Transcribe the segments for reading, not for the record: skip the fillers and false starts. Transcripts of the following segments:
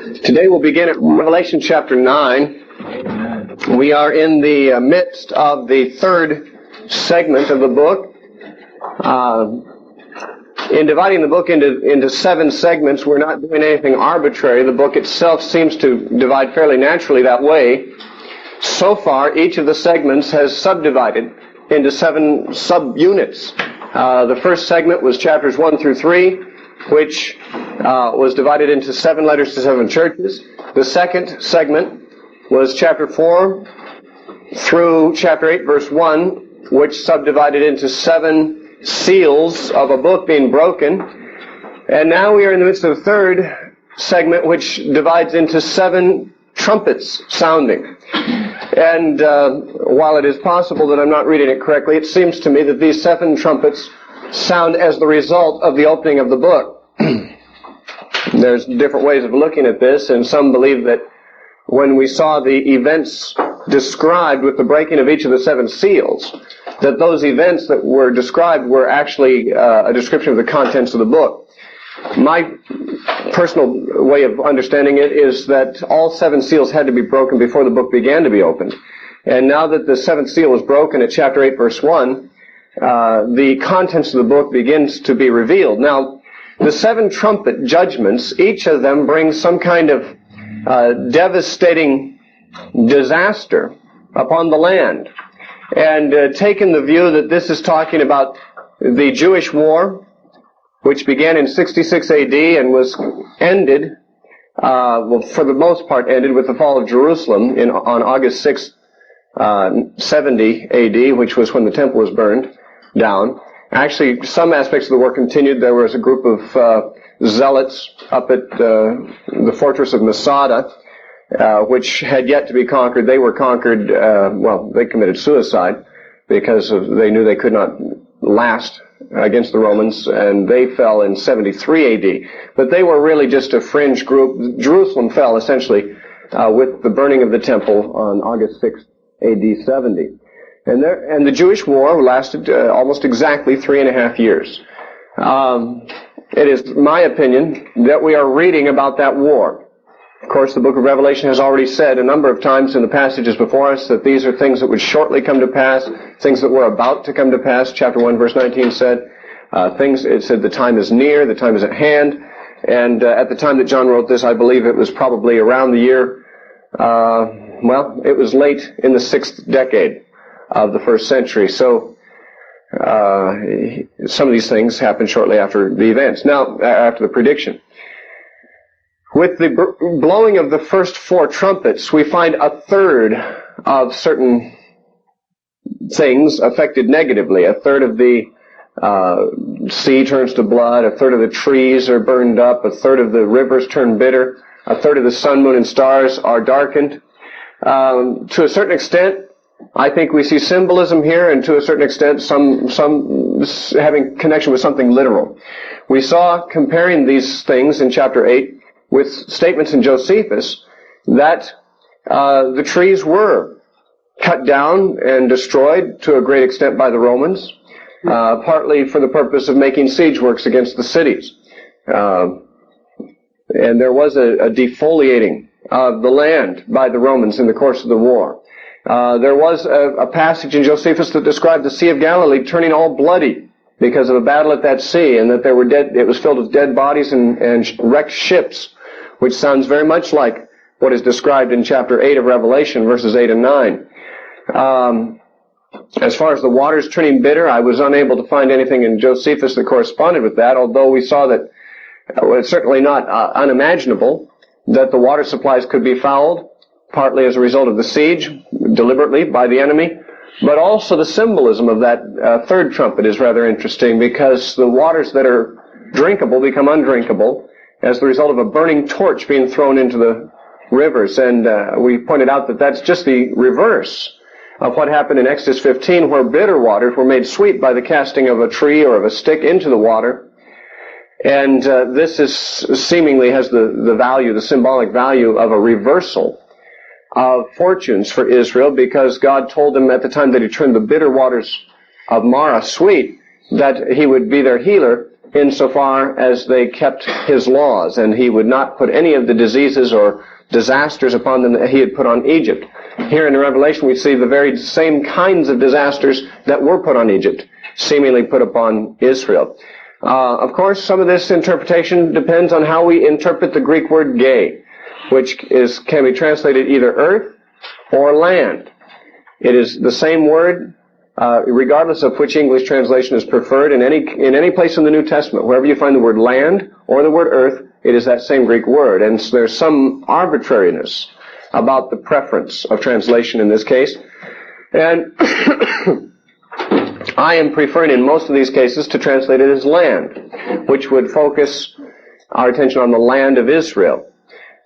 Today we'll begin at Revelation chapter 9. We are in the midst of the third segment of the book. In dividing the book into 7 segments, we're not doing anything arbitrary. The book itself seems to divide fairly naturally that way. So far, each of the segments has subdivided into 7 subunits. The first segment was chapters 1 through 3, which was divided into 7 letters to 7 churches. The second segment was chapter 4 through chapter 8, verse 1, which subdivided into 7 seals of a book being broken. And now we are in the midst of the third segment, which divides into 7 trumpets sounding. And while it is possible that I'm not reading it correctly, it seems to me that these 7 trumpets sound as the result of the opening of the book. There's different ways of looking at this, and some believe that when we saw the events described with the breaking of each of the 7 seals, that those events that were described were actually a description of the contents of the book. My personal way of understanding it is that all 7 seals had to be broken before the book began to be opened. And now that the 7th seal was broken at chapter 8, verse 1, the contents of the book begins to be revealed. Now, the 7 trumpet judgments, each of them brings some kind of devastating disaster upon the land. And taking the view that this is talking about the Jewish war, which began in 66 AD and was ended, for the most part ended with the fall of Jerusalem on August 6, 70 AD, which was when the temple was burned down. Actually, some aspects of the war continued. There was a group of zealots up at the fortress of Masada, which had yet to be conquered. They were conquered, they committed suicide because they knew they could not last against the Romans, and they fell in 73 AD. But they were really just a fringe group. Jerusalem fell, essentially, with the burning of the temple on August 6, AD 70. And the Jewish war lasted almost exactly 3.5 years. It is my opinion that we are reading about that war. Of course, the book of Revelation has already said a number of times in the passages before us that these are things that would shortly come to pass, things that were about to come to pass. Chapter 1, verse 19 said, it said the time is near, the time is at hand. And at the time that John wrote this, I believe it was probably around the year, it was late in the 6th decade of the 1st century. So some of these things happened shortly after the events. Now, after the prediction. With the blowing of the first 4 trumpets, we find a third of certain things affected negatively. A third of the sea turns to blood. A third of the trees are burned up. A third of the rivers turn bitter. A third of the sun, moon, and stars are darkened. To a certain extent, I think we see symbolism here, and to a certain extent, some having connection with something literal. We saw, comparing these things in chapter 8, with statements in Josephus, that the trees were cut down and destroyed to a great extent by the Romans, partly for the purpose of making siege works against the cities. And there was a defoliating of the land by the Romans in the course of the war. There was a passage in Josephus that described the Sea of Galilee turning all bloody because of a battle at that sea, and that it was filled with dead bodies and wrecked ships, which sounds very much like what is described in chapter 8 of Revelation, verses 8 and 9. As far as the waters turning bitter, I was unable to find anything in Josephus that corresponded with that, although we saw that it's certainly not unimaginable that the water supplies could be fouled, partly as a result of the siege, deliberately by the enemy. But also the symbolism of that third trumpet is rather interesting, because the waters that are drinkable become undrinkable as the result of a burning torch being thrown into the rivers. And we pointed out that that's just the reverse of what happened in Exodus 15, where bitter waters were made sweet by the casting of a tree or of a stick into the water. And this is seemingly has the value, the symbolic value of a reversal of fortunes for Israel, because God told them at the time that He turned the bitter waters of Marah sweet, that He would be their healer, insofar as they kept his laws, and he would not put any of the diseases or disasters upon them that he had put on Egypt. Here in the Revelation we see the very same kinds of disasters that were put on Egypt, seemingly put upon Israel. Of course, some of this interpretation depends on how we interpret the Greek word gay, which can be translated either earth or land. It is the same word, regardless of which English translation is preferred. In any place in the New Testament, wherever you find the word land or the word earth, it is that same Greek word. And so there's some arbitrariness about the preference of translation in this case. And I am preferring in most of these cases to translate it as land, which would focus our attention on the land of Israel.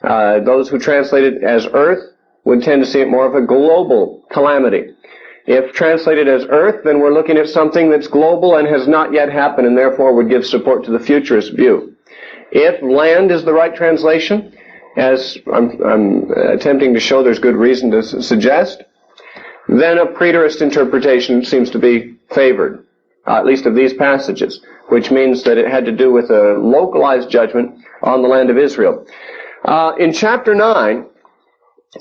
Those who translate it as earth would tend to see it more of a global calamity. If translated as earth, then we're looking at something that's global and has not yet happened, and therefore would give support to the futurist view. If land is the right translation, as I'm attempting to show there's good reason to suggest, then a preterist interpretation seems to be favored, at least of these passages, which means that it had to do with a localized judgment on the land of Israel. In chapter 9,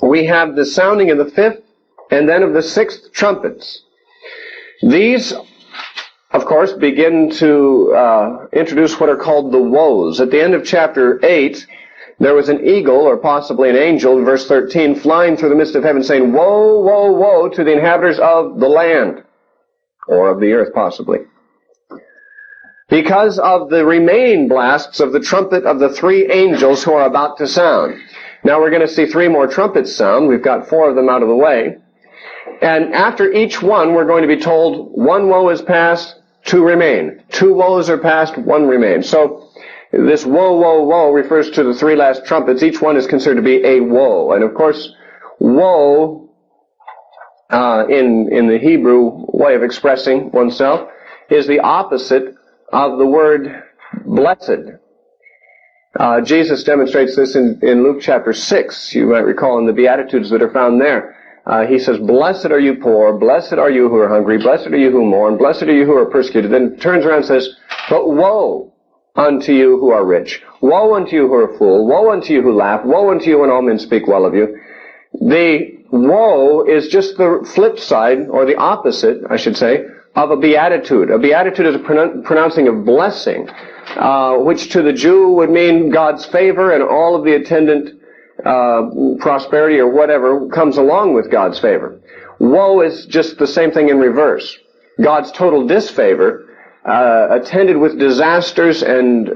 we have the sounding of the fifth and then of the sixth trumpets. These, of course, begin to introduce what are called the woes. At the end of chapter 8, there was an eagle, or possibly an angel, verse 13, flying through the midst of heaven, saying, "Woe, woe, woe to the inhabitants of the land," or of the earth, possibly, because of the remaining blasts of the trumpet of the three angels who are about to sound. Now we're going to see 3 more trumpets sound. We've got 4 of them out of the way. And after each one, we're going to be told 1 woe is past, 2 remain. 2 woes are past, 1 remains. So this woe, woe, woe refers to the 3 last trumpets. Each one is considered to be a woe. And of course, woe, in the Hebrew way of expressing oneself, is the opposite of the word blessed. Jesus demonstrates this in Luke chapter 6. You might recall in the Beatitudes that are found there. He says, "Blessed are you poor, blessed are you who are hungry, blessed are you who mourn, blessed are you who are persecuted." Then turns around and says, "But woe unto you who are rich, woe unto you who are full, woe unto you who laugh, woe unto you when all men speak well of you." The woe is just the flip side, or the opposite, I should say, of a beatitude. A beatitude is a pronouncing of blessing, which to the Jew would mean God's favor and all of the attendant prosperity or whatever comes along with God's favor. Woe is just the same thing in reverse. God's total disfavor, attended with disasters and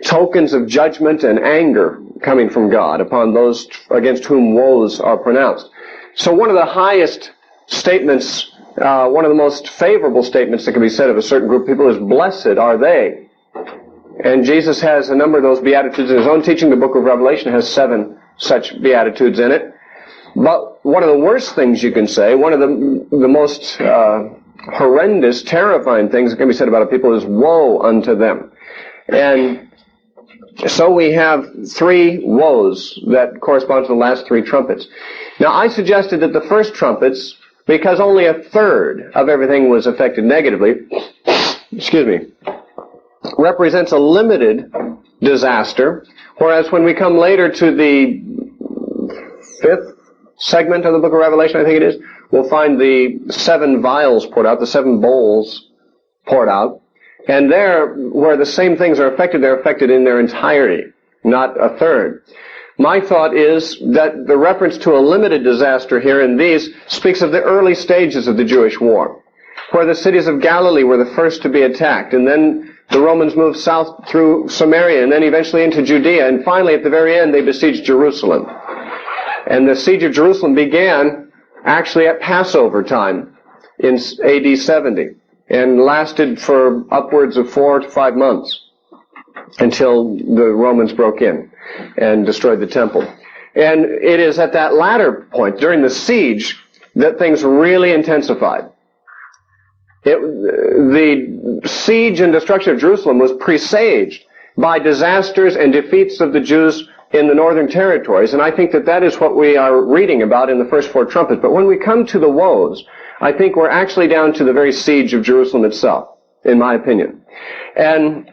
tokens of judgment and anger coming from God upon those against whom woes are pronounced. So one of the highest statements, one of the most favorable statements that can be said of a certain group of people is, "Blessed are they." And Jesus has a number of those Beatitudes in his own teaching. The book of Revelation has 7 such Beatitudes in it. But one of the worst things you can say, one of the most horrendous, terrifying things that can be said about a people is, "Woe unto them." And so we have 3 woes that correspond to the last 3 trumpets. Now, I suggested that the first trumpets, because only a third of everything was affected negatively, represents a limited disaster, whereas when we come later to the 5th segment of the book of Revelation, I think it is, we'll find the 7 vials poured out, the 7 bowls poured out, and there, where the same things are affected, they're affected in their entirety, not a third. My thought is that the reference to a limited disaster here in these speaks of the early stages of the Jewish war, where the cities of Galilee were the first to be attacked, and then the Romans moved south through Samaria, and then eventually into Judea, and finally at the very end they besieged Jerusalem. And the siege of Jerusalem began actually at Passover time in AD 70, and lasted for upwards of 4 to 5 months until the Romans broke in and destroyed the temple. And it is at that latter point, during the siege, that things really intensified. The siege and destruction of Jerusalem was presaged by disasters and defeats of the Jews in the northern territories, and I think that that is what we are reading about in the first 4 trumpets. But when we come to the woes, I think we're actually down to the very siege of Jerusalem itself, in my opinion. And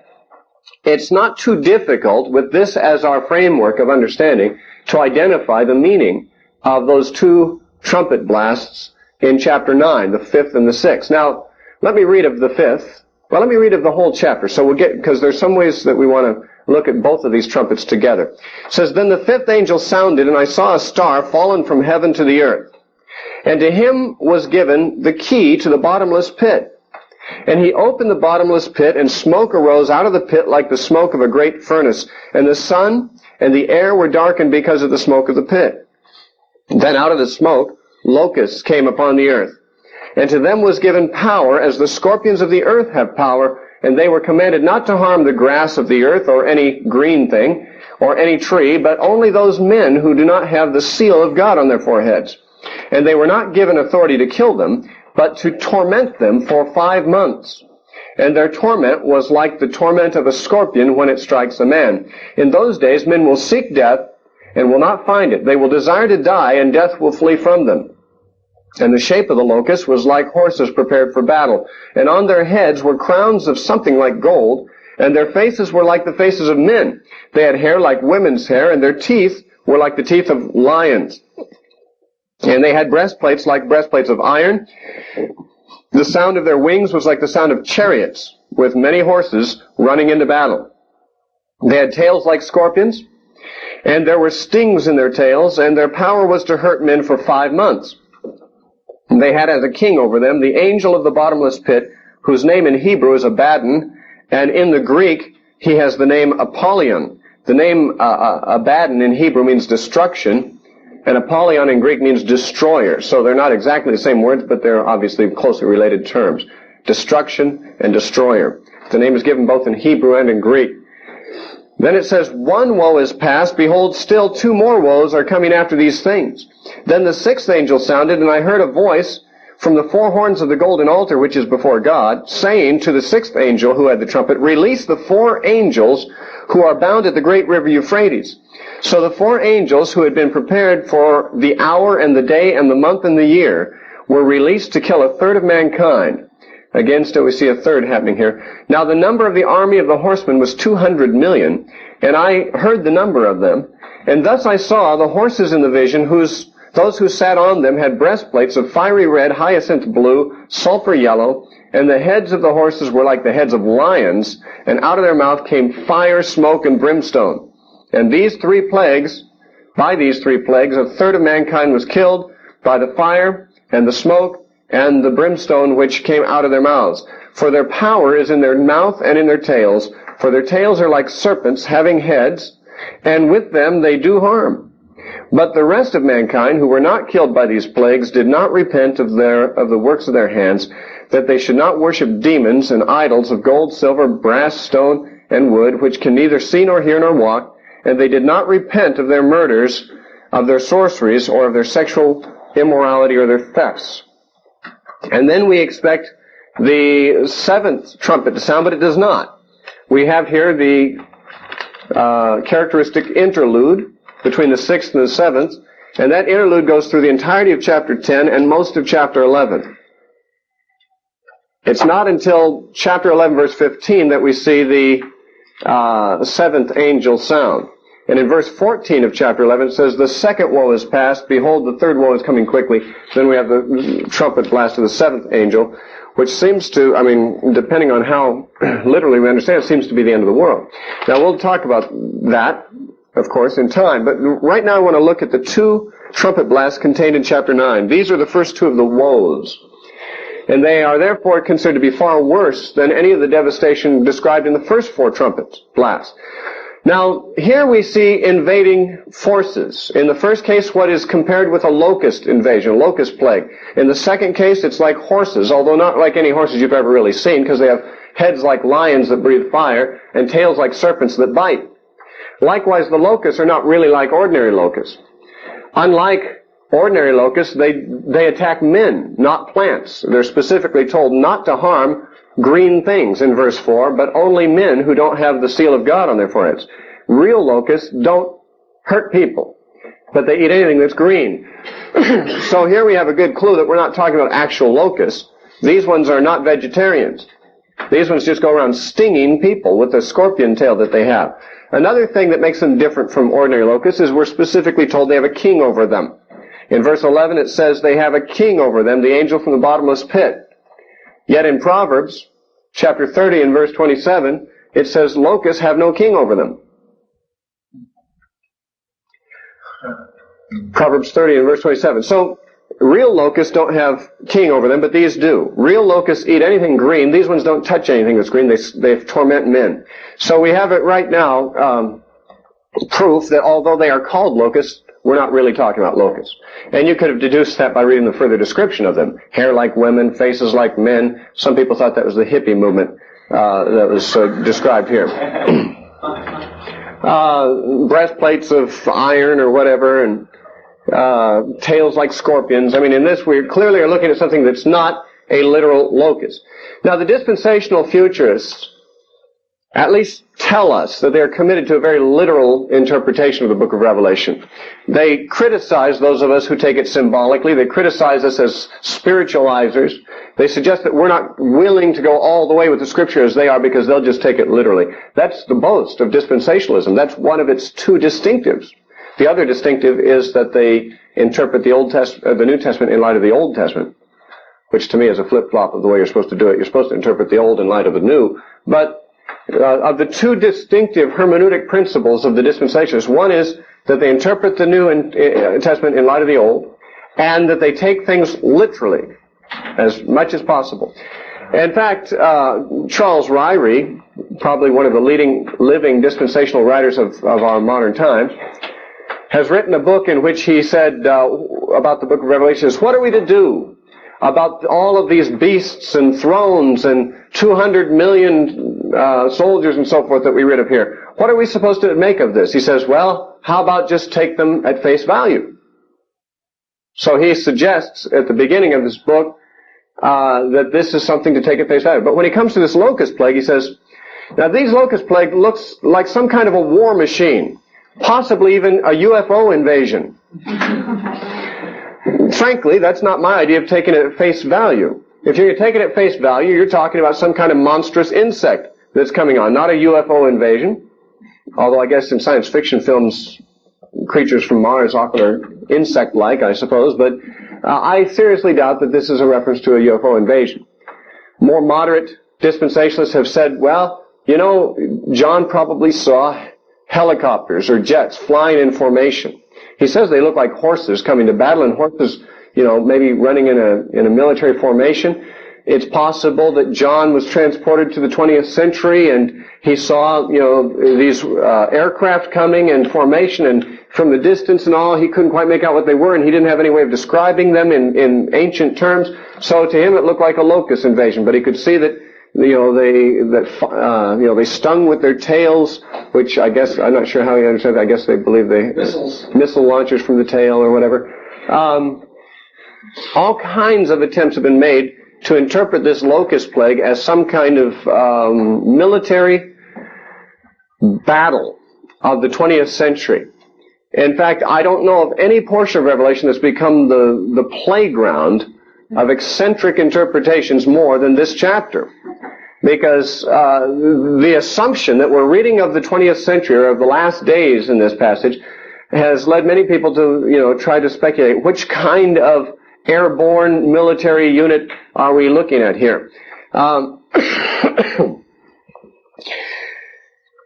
it's not too difficult with this as our framework of understanding to identify the meaning of those two trumpet blasts in chapter 9, the 5th and the 6th. Now, let me read of the 5th. Well, let me read of the whole chapter. So we'll get, because there's some ways that we want to look at both of these trumpets together. It says, "Then the 5th angel sounded, and I saw a star fallen from heaven to the earth. And to him was given the key to the bottomless pit. And he opened the bottomless pit, and smoke arose out of the pit like the smoke of a great furnace. And the sun and the air were darkened because of the smoke of the pit. Then out of the smoke locusts came upon the earth. And to them was given power, as the scorpions of the earth have power, and they were commanded not to harm the grass of the earth, or any green thing, or any tree, but only those men who do not have the seal of God on their foreheads. And they were not given authority to kill them, but to torment them for 5 months. And their torment was like the torment of a scorpion when it strikes a man. In those days men will seek death, and will not find it. They will desire to die, and death will flee from them. And the shape of the locust was like horses prepared for battle. And on their heads were crowns of something like gold, and their faces were like the faces of men. They had hair like women's hair, and their teeth were like the teeth of lions. And they had breastplates like breastplates of iron. The sound of their wings was like the sound of chariots, with many horses running into battle. They had tails like scorpions, and there were stings in their tails, and their power was to hurt men for 5 months. They had as a king over them the angel of the bottomless pit, whose name in Hebrew is Abaddon, and in the Greek he has the name Apollyon. The name Abaddon in Hebrew means destruction, and Apollyon in Greek means destroyer. So they're not exactly the same words, but they're obviously closely related terms. Destruction and destroyer. The name is given both in Hebrew and in Greek. Then it says, "One woe is past, behold, still 2 more woes are coming after these things. Then the 6th angel sounded, and I heard a voice from the 4 horns of the golden altar which is before God, saying to the 6th angel who had the trumpet, Release the 4 angels who are bound at the great river Euphrates." So the 4 angels who had been prepared for the hour and the day and the month and the year were released to kill 1/3 of mankind. Again, still we see a third happening here. Now the number of the army of the horsemen was 200 million, and I heard the number of them. And thus I saw the horses in the vision, those who sat on them had breastplates of fiery red, hyacinth blue, sulfur yellow, and the heads of the horses were like the heads of lions, and out of their mouth came fire, smoke, and brimstone. And by these 3 plagues, 1/3 of mankind was killed by the fire and the smoke and the brimstone which came out of their mouths. For their power is in their mouth and in their tails, for their tails are like serpents having heads, and with them they do harm. But the rest of mankind who were not killed by these plagues did not repent of the works of their hands, that they should not worship demons and idols of gold, silver, brass, stone, and wood, which can neither see nor hear nor walk, and they did not repent of their murders, of their sorceries, or of their sexual immorality or their thefts. And then we expect the 7th trumpet to sound, but it does not. We have here the characteristic interlude between the 6th and the 7th, and that interlude goes through the entirety of chapter 10 and most of chapter 11. It's not until chapter 11, verse 15, that we see the 7th angel sound. And in verse 14 of chapter 11, it says, "The 2nd woe is past, behold, the 3rd woe is coming quickly." Then we have the trumpet blast of the 7th angel, which seems to, depending on how literally we understand it, seems to be the end of the world. Now, we'll talk about that, of course, in time, but right now I want to look at the 2 trumpet blasts contained in chapter 9. These are the first 2 of the woes, and they are therefore considered to be far worse than any of the devastation described in the first 4 trumpet blasts. Now, here we see invading forces. In the first case, what is compared with a locust invasion, a locust plague. In the second case, it's like horses, although not like any horses you've ever really seen, because they have heads like lions that breathe fire and tails like serpents that bite. Likewise, the locusts are not really like ordinary locusts. Unlike ordinary locusts, they attack men, not plants. They're specifically told not to harm green things in verse 4, but only men who don't have the seal of God on their foreheads. Real locusts don't hurt people, but they eat anything that's green. So here we have a good clue that we're not talking about actual locusts. These ones are not vegetarians. These ones just go around stinging people with the scorpion tail that they have. Another thing that makes them different from ordinary locusts is we're specifically told they have a king over them. In verse 11 it says they have a king over them, the angel from the bottomless pit. Yet in Proverbs chapter 30 and verse 27, it says locusts have no king over them. Proverbs 30 and verse 27. So, real locusts don't have king over them, but these do. Real locusts eat anything green. These ones don't touch anything that's green. They torment men. So we have it right now, proof that although they are called locusts, we're not really talking about locusts. And you could have deduced that by reading the further description of them. Hair like women, faces like men. Some people thought that was the hippie movement that was described here. Breastplates of iron or whatever, and tails like scorpions. I mean, in this we clearly are looking at something that's not a literal locust. Now, the dispensational futurists at least tell us that they're committed to a very literal interpretation of the book of Revelation. They criticize those of us who take it symbolically. They criticize us as spiritualizers. They suggest that we're not willing to go all the way with the Scripture as they are because they'll just take it literally. That's the boast of dispensationalism. That's one of its two distinctives. The other distinctive is that they interpret the New Testament in light of the Old Testament, which to me is a flip-flop of the way you're supposed to do it. You're supposed to interpret the Old in light of the New. But of the two distinctive hermeneutic principles of the dispensationalists, one is that they interpret the New Testament in light of the Old, and that they take things literally as much as possible. In fact, Charles Ryrie, probably one of the leading living dispensational writers of our modern time, has written a book in which he said about the book of Revelation, what are we to do about all of these beasts and thrones and 200 million soldiers and so forth that we read of here? What are we supposed to make of this? He says, well, how about just take them at face value? So he suggests at the beginning of this book that this is something to take at face value. But when he comes to this locust plague, he says, now these locust plague looks like some kind of a war machine, possibly even a UFO invasion. Frankly, that's not my idea of taking it at face value. If you're taking it at face value, you're talking about some kind of monstrous insect that's coming on, not a UFO invasion. Although I guess in science fiction films, creatures from Mars often are insect-like, I suppose, but I seriously doubt that this is a reference to a UFO invasion. More moderate dispensationalists have said, well, you know, John probably saw helicopters or jets flying in formation. He says they look like horses coming to battle, and horses, you know, maybe running in a military formation. It's possible that John was transported to the 20th century and he saw, you know, these aircraft coming in formation, and from the distance and all, he couldn't quite make out what they were, and he didn't have any way of describing them in ancient terms. So to him, it looked like a locust invasion. But he could see that, you know, they stung with their tails, which I guess, I'm not sure how he understands that. I guess they believe missile launchers from the tail or whatever. All kinds of attempts have been made to interpret this locust plague as some kind of military battle of the 20th century. In fact, I don't know of any portion of Revelation that's become the playground of eccentric interpretations more than this chapter. Because the assumption that we're reading of the 20th century or of the last days in this passage has led many people to, you know, try to speculate which kind of airborne military unit are we looking at here.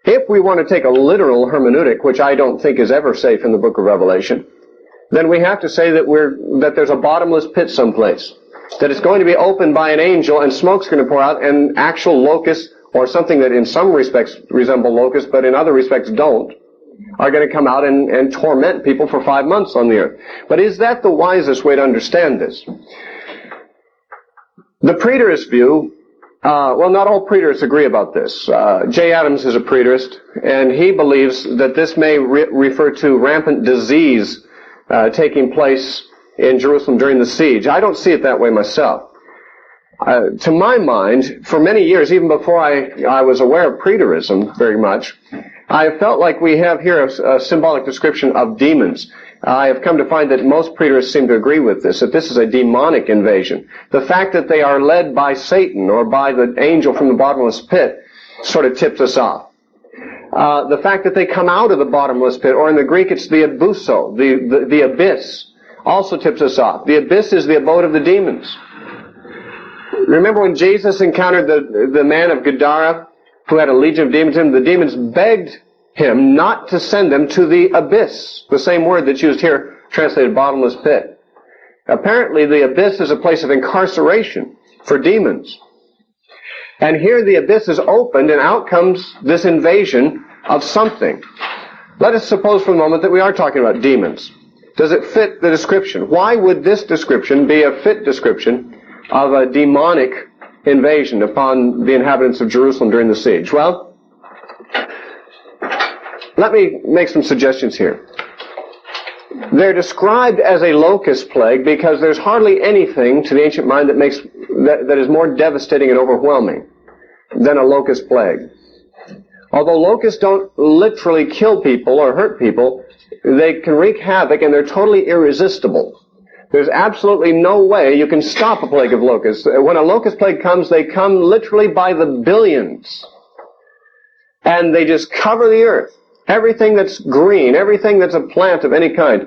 If we want to take a literal hermeneutic, which I don't think is ever safe in the book of Revelation, then we have to say that there's a bottomless pit someplace, that it's going to be opened by an angel and smoke's going to pour out, and actual locusts, or something that in some respects resemble locusts but in other respects don't, are going to come out and torment people for 5 months on the earth. But is that the wisest way to understand this? The preterist view, well, not all preterists agree about this. J. Adams is a preterist, and he believes that this may refer to rampant disease taking place in Jerusalem during the siege. I don't see it that way myself. To my mind, for many years, even before I was aware of preterism very much, I felt like we have here a symbolic description of demons. I have come to find that most preterists seem to agree with this, that this is a demonic invasion. The fact that they are led by Satan or by the angel from the bottomless pit sort of tips us off. The fact that they come out of the bottomless pit, or in the Greek it's the abuso, the abyss, also tips us off. The abyss is the abode of the demons. Remember when Jesus encountered the man of Gadara who had a legion of demons in him? The demons begged him not to send them to the abyss, the same word that's used here, translated bottomless pit. Apparently the abyss is a place of incarceration for demons. And here the abyss is opened and out comes this invasion of something. Let us suppose for a moment that we are talking about demons. Does it fit the description? Why would this description be a fit description of a demonic invasion upon the inhabitants of Jerusalem during the siege? Well, let me make some suggestions here. They're described as a locust plague because there's hardly anything to the ancient mind that is more devastating and overwhelming than a locust plague. Although locusts don't literally kill people or hurt people, they can wreak havoc and they're totally irresistible. There's absolutely no way you can stop a plague of locusts. When a locust plague comes, they come literally by the billions. And they just cover the earth. Everything that's green, everything that's a plant of any kind,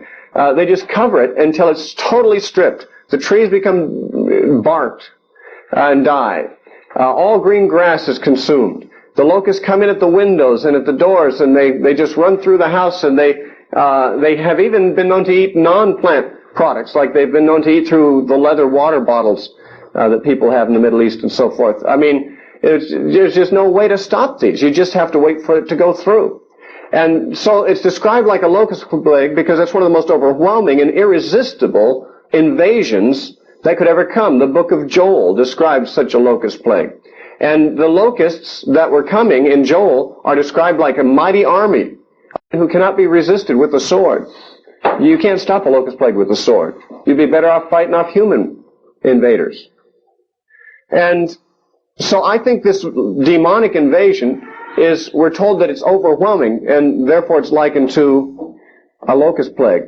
they just cover it until it's totally stripped. The trees become barked and die. All green grass is consumed. The locusts come in at the windows and at the doors, and they just run through the house, and they have even been known to eat non-plant products, like they've been known to eat through the leather water bottles that people have in the Middle East and so forth. I mean, there's just no way to stop these. You just have to wait for it to go through. And so it's described like a locust plague because it's one of the most overwhelming and irresistible invasions that could ever come. The book of Joel describes such a locust plague. And the locusts that were coming in Joel are described like a mighty army who cannot be resisted with the sword. You can't stop a locust plague with the sword. You'd be better off fighting off human invaders. And so I think this demonic invasion we're told that it's overwhelming, and therefore it's likened to a locust plague.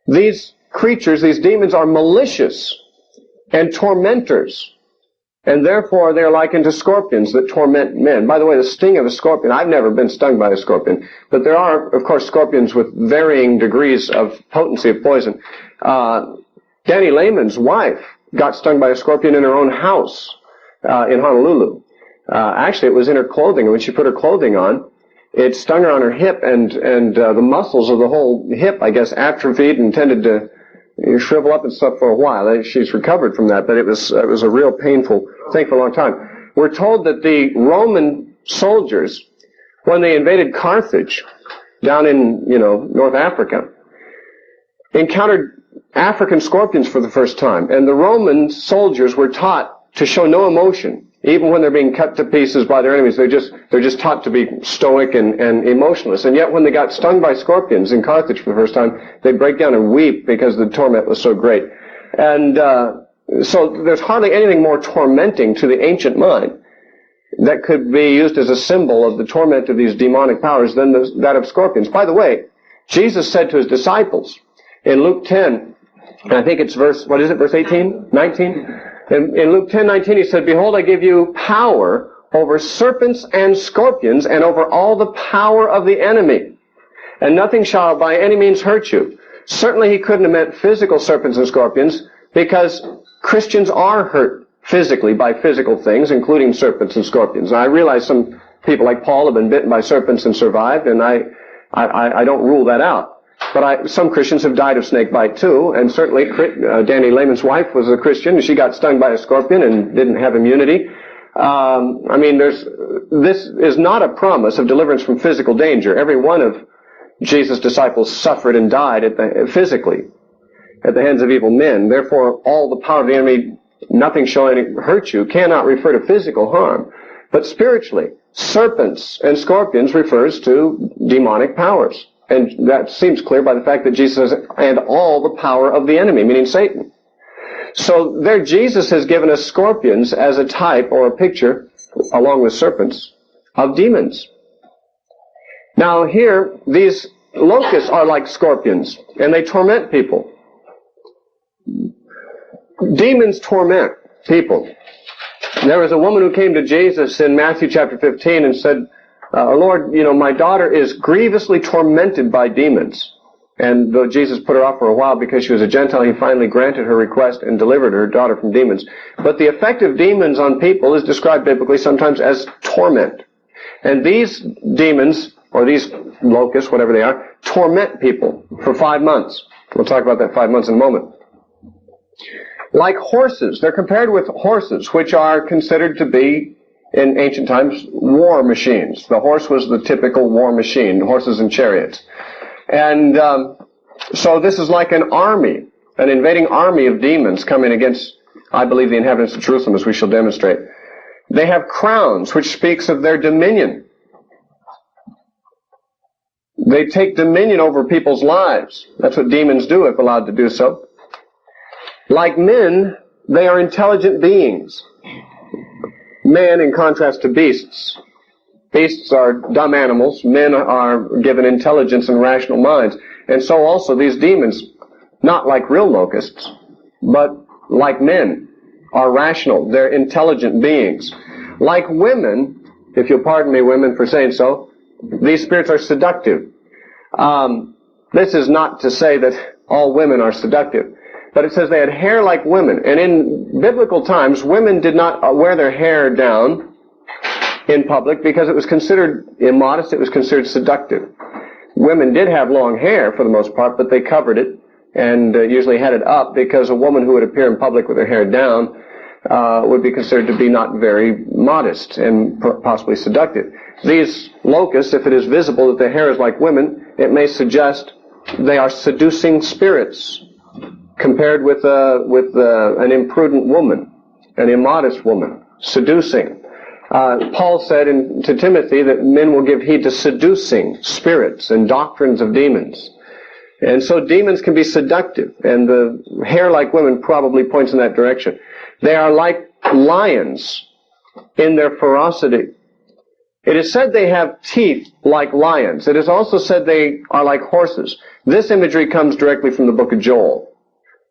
These creatures, these demons, are malicious and tormentors, and therefore they're likened to scorpions that torment men. By the way, the sting of a scorpion, I've never been stung by a scorpion, but there are, of course, scorpions with varying degrees of potency of poison. Danny Lehman's wife got stung by a scorpion in her own house in Honolulu. Actually, it was in her clothing, and when she put her clothing on, it stung her on her hip, and the muscles of the whole hip, I guess, atrophied and tended to shrivel up and stuff for a while. She's recovered from that, but it was a real painful thing for a long time. We're told that the Roman soldiers, when they invaded Carthage, down in, North Africa, encountered African scorpions for the first time, and the Roman soldiers were taught to show no emotion. Even when they're being cut to pieces by their enemies, they're just taught to be stoic and emotionless. And yet when they got stung by scorpions in Carthage for the first time, they'd break down and weep because the torment was so great. And so there's hardly anything more tormenting to the ancient mind that could be used as a symbol of the torment of these demonic powers than that of scorpions. By the way, Jesus said to his disciples in Luke 10, and I think it's verse 18? 19? In Luke 10:19, he said, "Behold, I give you power over serpents and scorpions and over all the power of the enemy, and nothing shall by any means hurt you." Certainly he couldn't have meant physical serpents and scorpions, because Christians are hurt physically by physical things, including serpents and scorpions. And I realize some people like Paul have been bitten by serpents and survived, and I don't rule that out. But some Christians have died of snake bite too, and certainly Danny Lehman's wife was a Christian, and she got stung by a scorpion and didn't have immunity. This is not a promise of deliverance from physical danger. Every one of Jesus' disciples suffered and died physically at the hands of evil men. Therefore, all the power of the enemy, nothing shall hurt you, cannot refer to physical harm. But spiritually, serpents and scorpions refers to demonic powers. And that seems clear by the fact that Jesus says, "and all the power of the enemy," meaning Satan. So there Jesus has given us scorpions as a type or a picture, along with serpents, of demons. Now here, these locusts are like scorpions, and they torment people. Demons torment people. There was a woman who came to Jesus in Matthew chapter 15 and said, Lord, my daughter is grievously tormented by demons. And though Jesus put her off for a while because she was a Gentile, he finally granted her request and delivered her daughter from demons. But the effect of demons on people is described biblically sometimes as torment. And these demons, or these locusts, whatever they are, torment people for 5 months. We'll talk about that 5 months in a moment. Like horses, they're compared with horses, which are considered to be, in ancient times, war machines. The horse was the typical war machine, horses and chariots. And so this is like an army, an invading army of demons coming against, I believe, the inhabitants of Jerusalem, as we shall demonstrate. They have crowns, which speaks of their dominion. They take dominion over people's lives. That's what demons do, if allowed to do so. Like men, they are intelligent beings. Men in contrast to beasts. Beasts are dumb animals. Men are given intelligence and rational minds. And so also these demons, not like real locusts, but like men, are rational. They're intelligent beings. Like women, if you'll pardon me, women, for saying so, these spirits are seductive. This is not to say that all women are seductive, but it says they had hair like women. And in biblical times, women did not wear their hair down in public because it was considered immodest, it was considered seductive. Women did have long hair for the most part, but they covered it and usually had it up because a woman who would appear in public with her hair down would be considered to be not very modest and possibly seductive. These locusts, if it is visible that their hair is like women, it may suggest they are seducing spirits compared with an imprudent woman, an immodest woman, seducing. Paul said to Timothy that men will give heed to seducing spirits and doctrines of demons. And so demons can be seductive, and the hair like women probably points in that direction. They are like lions in their ferocity. It is said they have teeth like lions. It is also said they are like horses. This imagery comes directly from the book of Joel.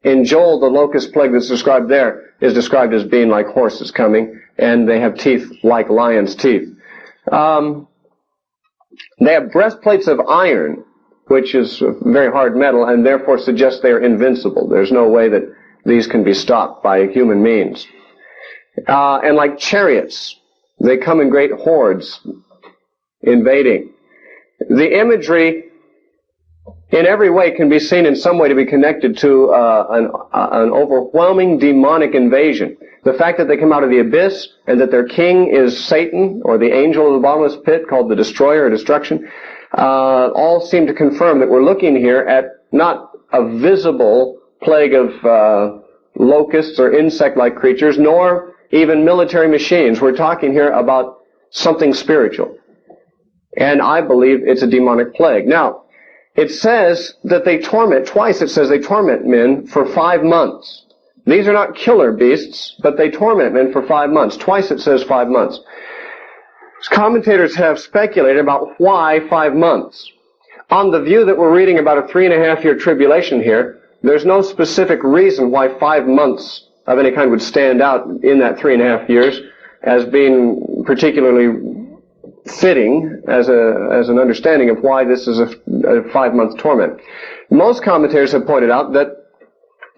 In Joel, the locust plague that's described there is described as being like horses coming, and they have teeth like lions' teeth. They have breastplates of iron, which is very hard metal, and therefore suggests they are invincible. There's no way that these can be stopped by human means. And like chariots, they come in great hordes, invading. The imagery in every way can be seen in some way to be connected to an overwhelming demonic invasion. The fact that they come out of the abyss and that their king is Satan, or the angel of the bottomless pit called the destroyer or destruction, all seem to confirm that we're looking here at not a visible plague of locusts or insect-like creatures, nor even military machines. We're talking here about something spiritual. And I believe it's a demonic plague. Now, it says that they torment, twice it says they torment men for 5 months. These are not killer beasts, but they torment men for 5 months. Twice it says 5 months. Commentators have speculated about why 5 months. On the view that we're reading about a 3.5-year tribulation here, there's no specific reason why 5 months of any kind would stand out in that 3.5 years as being particularly fitting as an understanding of why this is a 5-month torment. Most commentators have pointed out that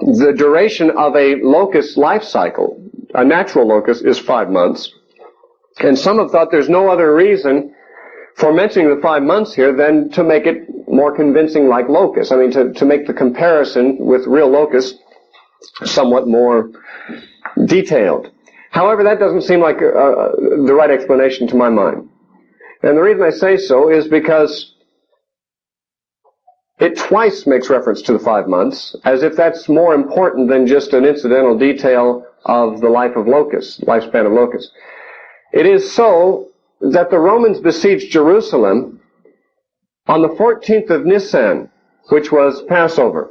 the duration of a locust life cycle, a natural locust, is 5 months. And some have thought there's no other reason for mentioning the 5 months here than to make it more convincing like locusts. I mean, to make the comparison with real locusts somewhat more detailed. However, that doesn't seem like the right explanation to my mind. And the reason I say so is because it twice makes reference to the 5 months, as if that's more important than just an incidental detail of the life of locusts, lifespan of locusts. It is so that the Romans besieged Jerusalem on the 14th of Nisan, which was Passover,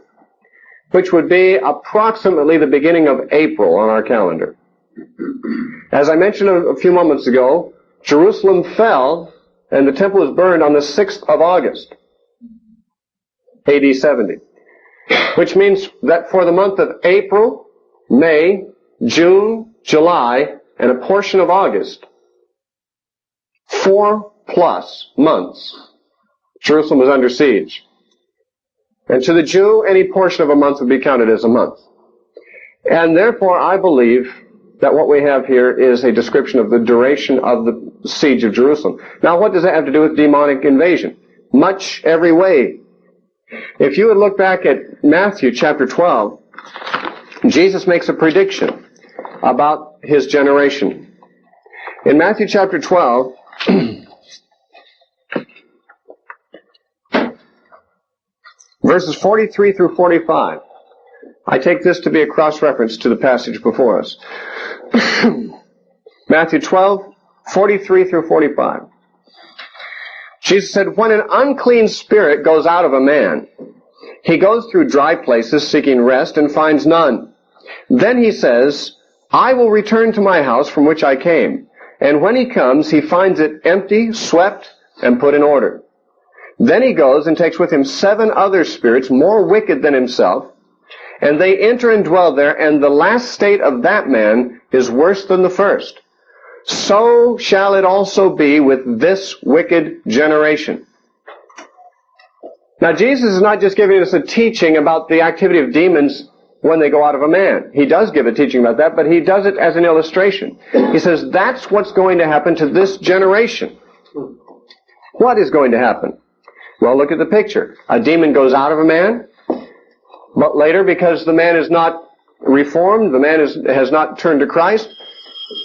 which would be approximately the beginning of April on our calendar. As I mentioned a few moments ago, Jerusalem fell and the temple was burned on the 6th of August. AD 70. Which means that for the month of April, May, June, July, and a portion of August, 4+ months, Jerusalem was under siege. And to the Jew, any portion of a month would be counted as a month. And therefore, I believe that what we have here is a description of the duration of the siege of Jerusalem. Now, what does that have to do with demonic invasion? Much every way. If you would look back at Matthew chapter 12, Jesus makes a prediction about his generation. In Matthew chapter 12, verses 43 through 45, I take this to be a cross-reference to the passage before us. Matthew 12, 43 through 45. Jesus said, when an unclean spirit goes out of a man, he goes through dry places seeking rest and finds none. Then he says, I will return to my house from which I came. And when he comes, he finds it empty, swept, and put in order. Then he goes and takes with him 7 other spirits more wicked than himself, and they enter and dwell there, and the last state of that man is worse than the first. So shall it also be with this wicked generation. Now, Jesus is not just giving us a teaching about the activity of demons when they go out of a man. He does give a teaching about that, but he does it as an illustration. He says, that's what's going to happen to this generation. What is going to happen? Well, look at the picture. A demon goes out of a man, but later, because the man is not reformed, the man has not turned to Christ,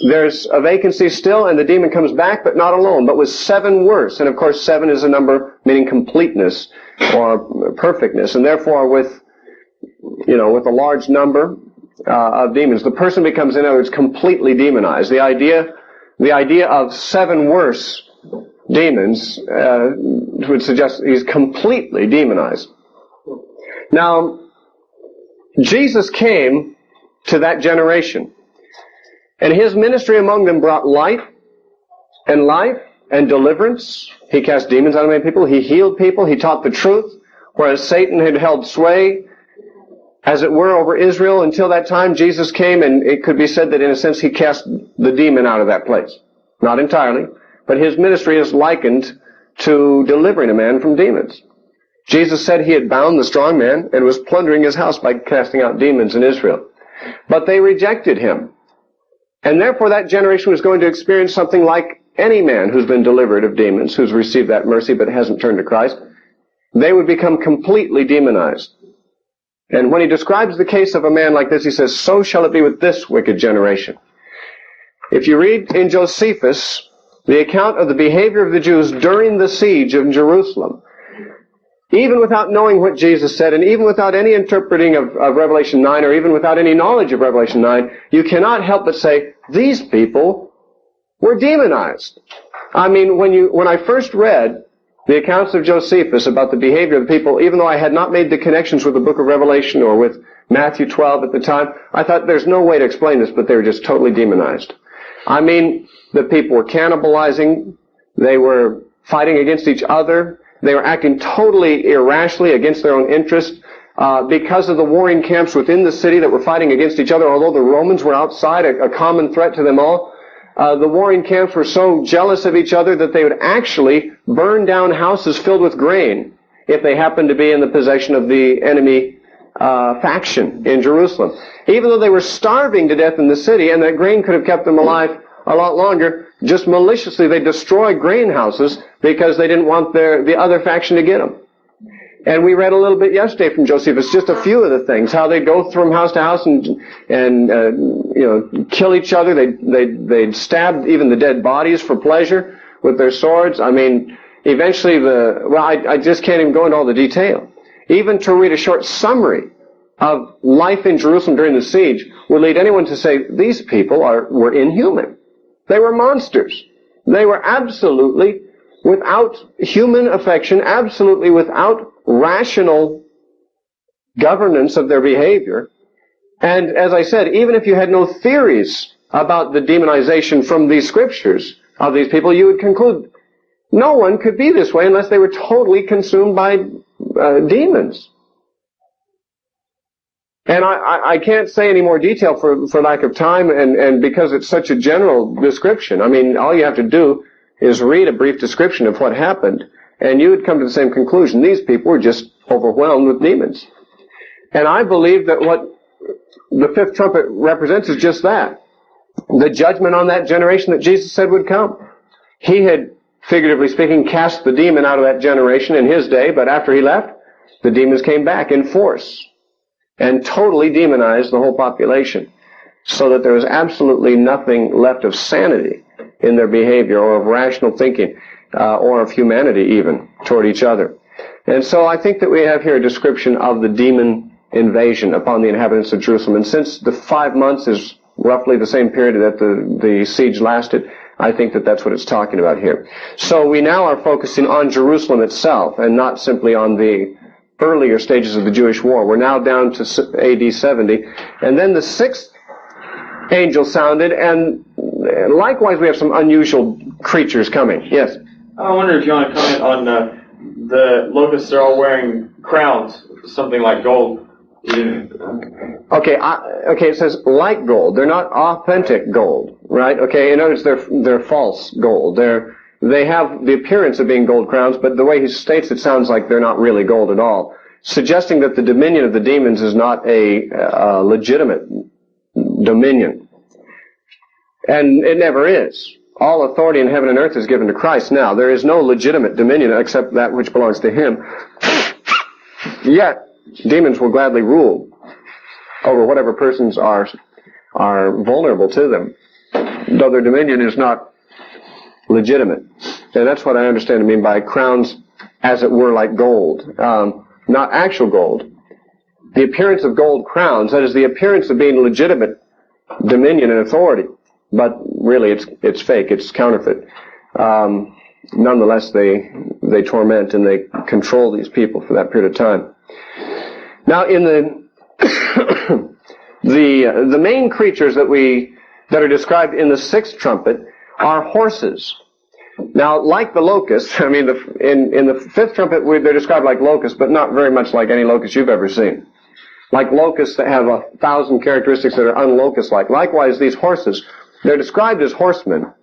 there's a vacancy still, and the demon comes back, but not alone, but with 7 worse. And of course, 7 is a number meaning completeness or perfectness, and therefore with a large number of demons, the person becomes, in other words, completely demonized. The idea of 7 worse demons would suggest he's completely demonized. Now, Jesus came to that generation, and his ministry among them brought light and life and deliverance. He cast demons out of many people. He healed people. He taught the truth, whereas Satan had held sway, as it were, over Israel until that time. Jesus came, and it could be said that in a sense he cast the demon out of that place. Not entirely, but his ministry is likened to delivering a man from demons. Jesus said he had bound the strong man and was plundering his house by casting out demons in Israel. But they rejected him. And therefore that generation was going to experience something like any man who's been delivered of demons, who's received that mercy but hasn't turned to Christ. They would become completely demonized. And when he describes the case of a man like this, he says, so shall it be with this wicked generation. If you read in Josephus the account of the behavior of the Jews during the siege of Jerusalem, even without knowing what Jesus said, and even without any interpreting of Revelation 9, or even without any knowledge of Revelation 9, you cannot help but say, these people were demonized. I mean, when I first read the accounts of Josephus about the behavior of the people, even though I had not made the connections with the book of Revelation or with Matthew 12 at the time, I thought there's no way to explain this, but they were just totally demonized. I mean, the people were cannibalizing, they were fighting against each other, they were acting totally irrationally against their own interest because of the warring camps within the city that were fighting against each other. Although the Romans were outside, a common threat to them all, the warring camps were so jealous of each other that they would actually burn down houses filled with grain if they happened to be in the possession of the enemy faction in Jerusalem. Even though they were starving to death in the city, and that grain could have kept them alive a lot longer, just maliciously they destroyed grain houses because they didn't want the other faction to get them. And we read a little bit yesterday from Josephus, just a few of the things, how they'd go from house to house and kill each other. They'd stab even the dead bodies for pleasure with their swords. I mean, eventually I just can't even go into all the detail. Even to read a short summary of life in Jerusalem during the siege would lead anyone to say, these people were inhuman. They were monsters. They were absolutely without human affection, absolutely without rational governance of their behavior. And as I said, even if you had no theories about the demonization from these scriptures of these people, you would conclude no one could be this way unless they were totally consumed by demons. And I can't say any more detail for lack of time and because it's such a general description. I mean, all you have to do is read a brief description of what happened, and you would come to the same conclusion. These people were just overwhelmed with demons. And I believe that what the fifth trumpet represents is just that. The judgment on that generation that Jesus said would come. He had, figuratively speaking, cast the demon out of that generation in his day, but after he left, the demons came back in force and totally demonized the whole population, so that there was absolutely nothing left of sanity in their behavior or of rational thinking or of humanity even toward each other. And so I think that we have here a description of the demon invasion upon the inhabitants of Jerusalem. And since the 5 months is roughly the same period that the siege lasted, I think that that's what it's talking about here. So we now are focusing on Jerusalem itself and not simply on the earlier stages of the Jewish war. We're now down to AD 70. And then the sixth angel sounded, and likewise we have some unusual creatures coming. Yes? I wonder if you want to comment on the locusts are all wearing crowns, something like gold. Okay, it says like gold. They're not authentic gold, right? Okay, in other words, they're false gold. They have the appearance of being gold crowns, but the way he states it sounds like they're not really gold at all, suggesting that the dominion of the demons is not a legitimate dominion. And it never is. All authority in heaven and earth is given to Christ now. There is no legitimate dominion except that which belongs to him. Yet, demons will gladly rule over whatever persons are vulnerable to them, though their dominion is not legitimate. And that's what I understand to mean by crowns, as it were, like gold. Not actual gold. The appearance of gold crowns, that is the appearance of being legitimate dominion and authority. But really it's fake, it's counterfeit. Nonetheless, they torment and they control these people for that period of time. Now, in the main creatures that are described in the sixth trumpet are horses. Now, like the locusts, I mean, in the fifth trumpet, they're described like locusts, but not very much like any locust you've ever seen. Like locusts that have 1,000 characteristics that are un-locust-like. Likewise, these horses, they're described as horsemen,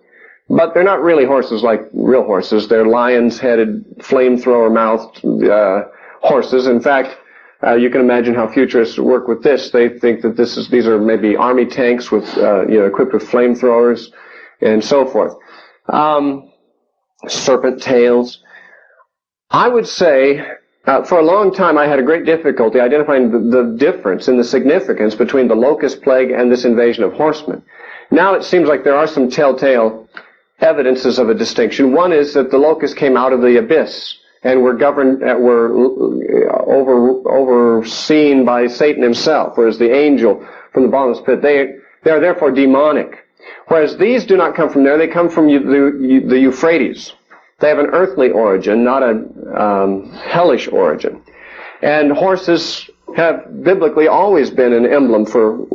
but they're not really horses like real horses. They're lions-headed, flamethrower-mouthed horses. In fact, you can imagine how futurists work with this. They think that these are maybe army tanks with, equipped with flamethrowers and so forth. Serpent tails. I would say, for a long time I had a great difficulty identifying the difference in the significance between the locust plague and this invasion of horsemen. Now it seems like there are some telltale evidences of a distinction. One is that the locusts came out of the abyss and were overseen by Satan himself, whereas the angel from the bottomless pit, they are therefore demonic. Whereas these do not come from there, they come from the Euphrates. They have an earthly origin, not a hellish origin. And horses have biblically always been an emblem for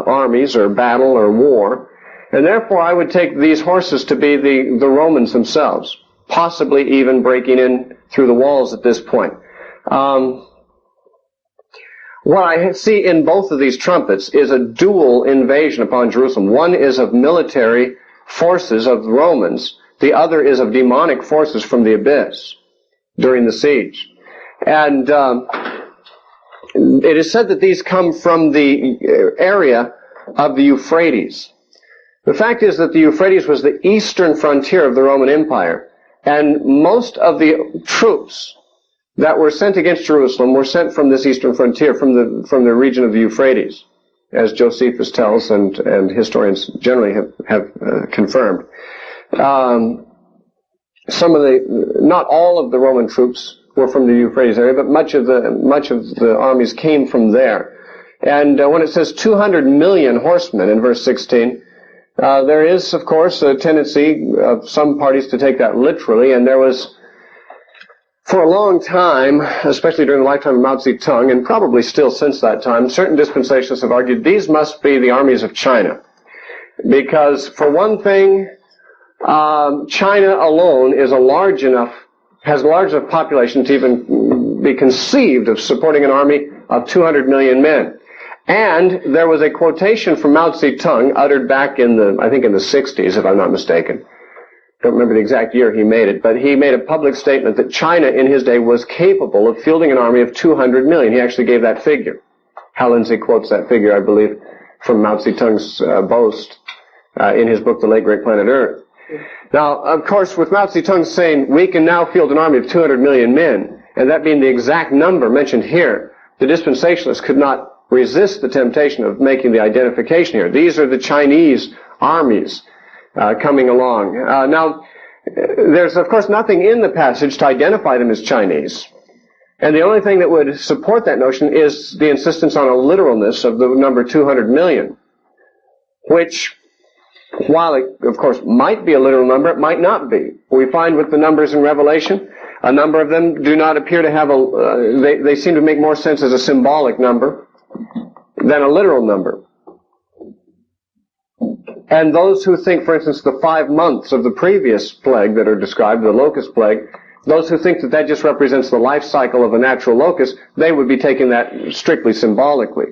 armies or battle or war. And therefore I would take these horses to be the Romans themselves, possibly even breaking in through the walls at this point. What I see in both of these trumpets is a dual invasion upon Jerusalem. One is of military forces of the Romans. The other is of demonic forces from the abyss during the siege. And it is said that these come from the area of the Euphrates. The fact is that the Euphrates was the eastern frontier of the Roman Empire, and most of the troops that were sent against Jerusalem were sent from this eastern frontier, from the region of the Euphrates, as Josephus tells and historians generally have confirmed. Not all of the Roman troops were from the Euphrates area, but much of the armies came from there. And when it says 200 million horsemen in verse 16, there is, of course, a tendency of some parties to take that literally, and there was, for a long time, especially during the lifetime of Mao Zedong, and probably still since that time, certain dispensationalists have argued these must be the armies of China. Because, for one thing, China alone has a large enough population to even be conceived of supporting an army of 200 million men. And there was a quotation from Mao Zedong uttered back in the 60s, if I'm not mistaken. Don't remember the exact year he made it, but he made a public statement that China in his day was capable of fielding an army of 200 million. He actually gave that figure. Hal Lindsey quotes that figure, I believe, from Mao Zedong's boast in his book, The Late Great Planet Earth. Now, of course, with Mao Zedong saying we can now field an army of 200 million men, and that being the exact number mentioned here, the dispensationalists could not resist the temptation of making the identification here. These are the Chinese armies coming along. Now, there's, of course, nothing in the passage to identify them as Chinese. And the only thing that would support that notion is the insistence on a literalness of the number 200 million, which, while it, of course, might be a literal number, it might not be. We find with the numbers in Revelation, a number of them do not appear to have they seem to make more sense as a symbolic number than a literal number. And those who think, for instance, the 5 months of the previous plague that are described, the locust plague, those who think that that just represents the life cycle of a natural locust, they would be taking that strictly symbolically.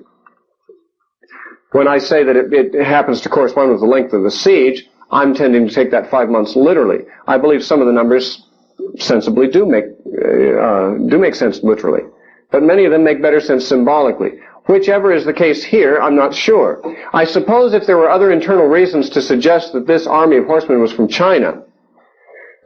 When I say that it happens to correspond with the length of the siege, I'm tending to take that 5 months literally. I believe some of the numbers sensibly do make sense literally, but many of them make better sense symbolically. Whichever is the case here, I'm not sure. I suppose if there were other internal reasons to suggest that this army of horsemen was from China,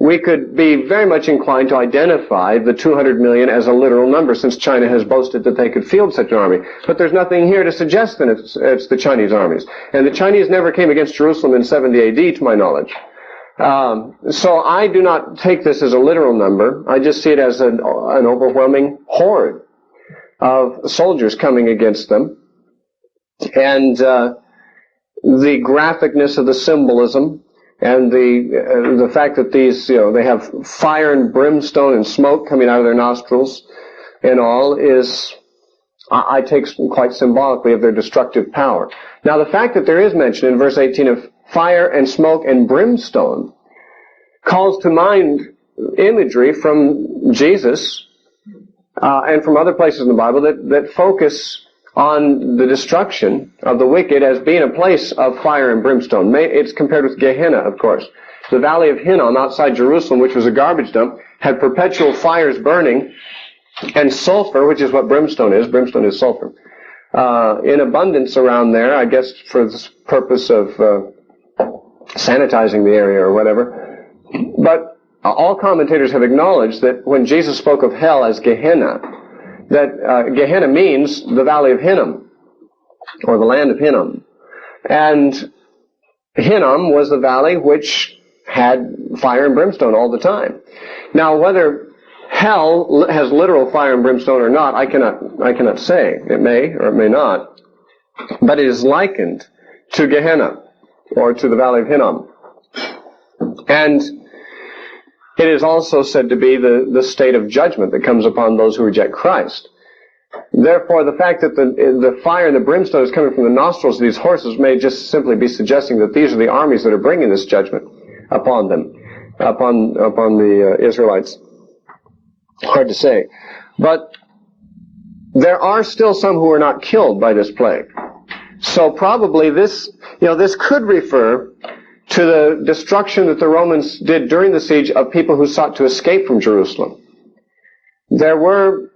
we could be very much inclined to identify the 200 million as a literal number, since China has boasted that they could field such an army. But there's nothing here to suggest that it's the Chinese armies. And the Chinese never came against Jerusalem in 70 AD, to my knowledge. So I do not take this as a literal number. I just see it as an overwhelming horde of soldiers coming against them. And the graphicness of the symbolism, and the fact that these, they have fire and brimstone and smoke coming out of their nostrils and all is, I take quite symbolically of their destructive power. Now, the fact that there is mention in verse 18 of fire and smoke and brimstone calls to mind imagery from Jesus and from other places in the Bible that focus on the destruction of the wicked as being a place of fire and brimstone. It's compared with Gehenna, of course. The valley of Hinnom outside Jerusalem, which was a garbage dump, had perpetual fires burning, and sulfur, which is what brimstone is sulfur, in abundance around there, I guess for the purpose of sanitizing the area or whatever. But all commentators have acknowledged that when Jesus spoke of hell as Gehenna, that Gehenna means the valley of Hinnom, or the land of Hinnom. And Hinnom was the valley which had fire and brimstone all the time. Now, whether hell has literal fire and brimstone or not, I cannot say. It may or it may not. But it is likened to Gehenna, or to the valley of Hinnom. And it is also said to be the state of judgment that comes upon those who reject Christ. Therefore, the fact that the fire and the brimstone is coming from the nostrils of these horses may just simply be suggesting that these are the armies that are bringing this judgment upon them, upon the Israelites. Hard to say. But there are still some who are not killed by this plague. So probably this could refer to the destruction that the Romans did during the siege of people who sought to escape from Jerusalem. There were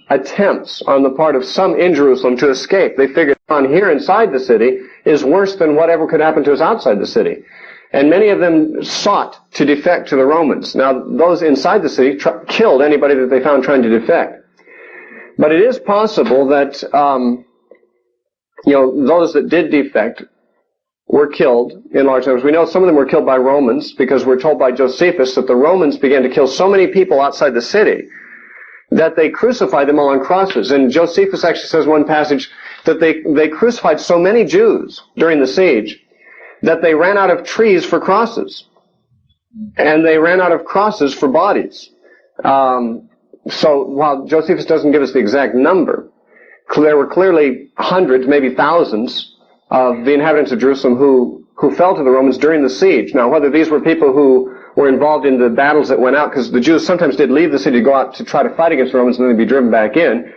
attempts on the part of some in Jerusalem to escape. They figured on here inside the city is worse than whatever could happen to us outside the city. And many of them sought to defect to the Romans. Now, those inside the city killed anybody that they found trying to defect. But it is possible that, those that did defect were killed in large numbers. We know some of them were killed by Romans, because we're told by Josephus that the Romans began to kill so many people outside the city that they crucified them all on crosses. And Josephus actually says one passage that they crucified so many Jews during the siege that they ran out of trees for crosses. And they ran out of crosses for bodies. So while Josephus doesn't give us the exact number, there were clearly hundreds, maybe thousands, of the inhabitants of Jerusalem who fell to the Romans during the siege. Now, whether these were people who were involved in the battles that went out, because the Jews sometimes did leave the city to go out to try to fight against the Romans and then they'd be driven back in,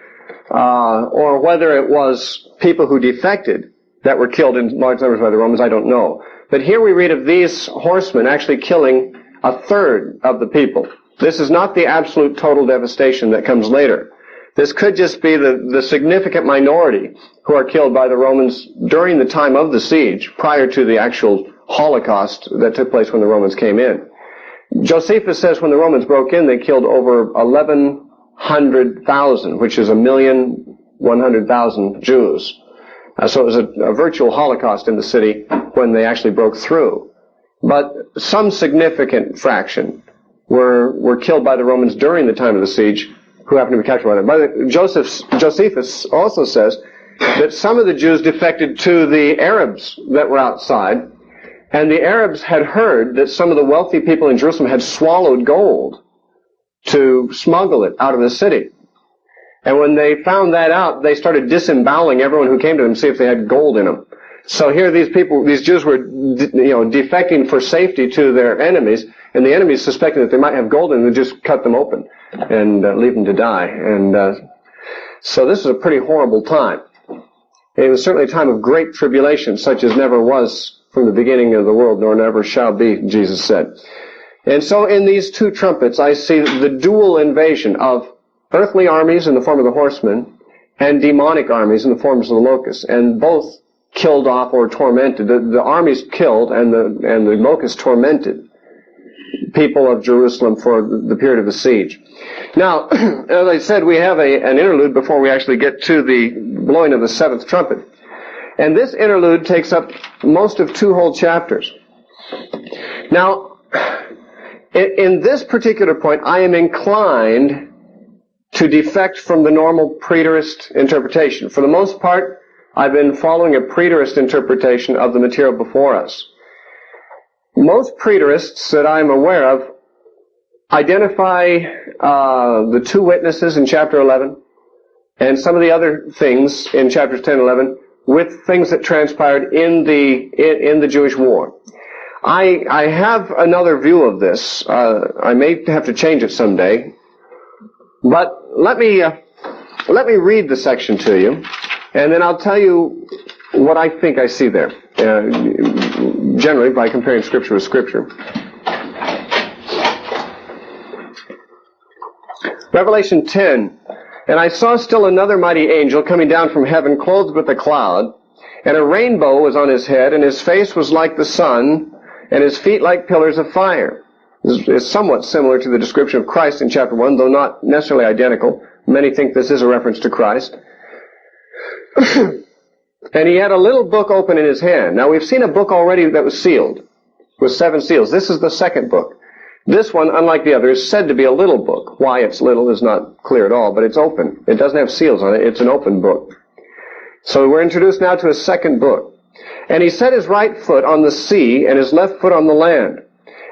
or whether it was people who defected that were killed in large numbers by the Romans, I don't know. But here we read of these horsemen actually killing a third of the people. This is not the absolute total devastation that comes later. This could just be the significant minority who are killed by the Romans during the time of the siege, prior to the actual Holocaust that took place when the Romans came in. Josephus says when the Romans broke in, they killed over 1,100,000, which is 1,100,000 Jews. So it was a virtual Holocaust in the city when they actually broke through. But some significant fraction were killed by the Romans during the time of the siege, who happened to be captured by them. But Josephus also says that some of the Jews defected to the Arabs that were outside, and the Arabs had heard that some of the wealthy people in Jerusalem had swallowed gold to smuggle it out of the city. And when they found that out, they started disemboweling everyone who came to them to see if they had gold in them. So here these Jews were, defecting for safety to their enemies, and the enemies suspecting that they might have gold in them, they just cut them open and leave them to die. And so this is a pretty horrible time. It was certainly a time of great tribulation, such as never was from the beginning of the world, nor never shall be, Jesus said. And so in these two trumpets, I see the dual invasion of earthly armies in the form of the horsemen and demonic armies in the forms of the locusts, and both killed off or tormented. The armies killed and the locusts tormented people of Jerusalem for the period of the siege. Now, as I said, we have an interlude before we actually get to the blowing of the seventh trumpet. And this interlude takes up most of 2 whole chapters. Now, in this particular point, I am inclined to defect from the normal preterist interpretation. For the most part, I've been following a preterist interpretation of the material before us. Most preterists that I'm aware of identify the 2 witnesses in chapter 11 and some of the other things in chapters 10 and 11 with things that transpired in the Jewish war. I have another view of this. I may have to change it someday, but let me read the section to you, and then I'll tell you what I think I see there, generally by comparing Scripture with Scripture. Revelation 10, and I saw still another mighty angel coming down from heaven, clothed with a cloud, and a rainbow was on his head, and his face was like the sun, and his feet like pillars of fire. This is somewhat similar to the description of Christ in chapter 1, though not necessarily identical. Many think this is a reference to Christ. And he had a little book open in his hand. Now, we've seen a book already that was sealed, with 7 seals. This is the second book. This one, unlike the other, is said to be a little book. Why it's little is not clear at all, but it's open. It doesn't have seals on it. It's an open book. So we're introduced now to a second book. And he set his right foot on the sea and his left foot on the land,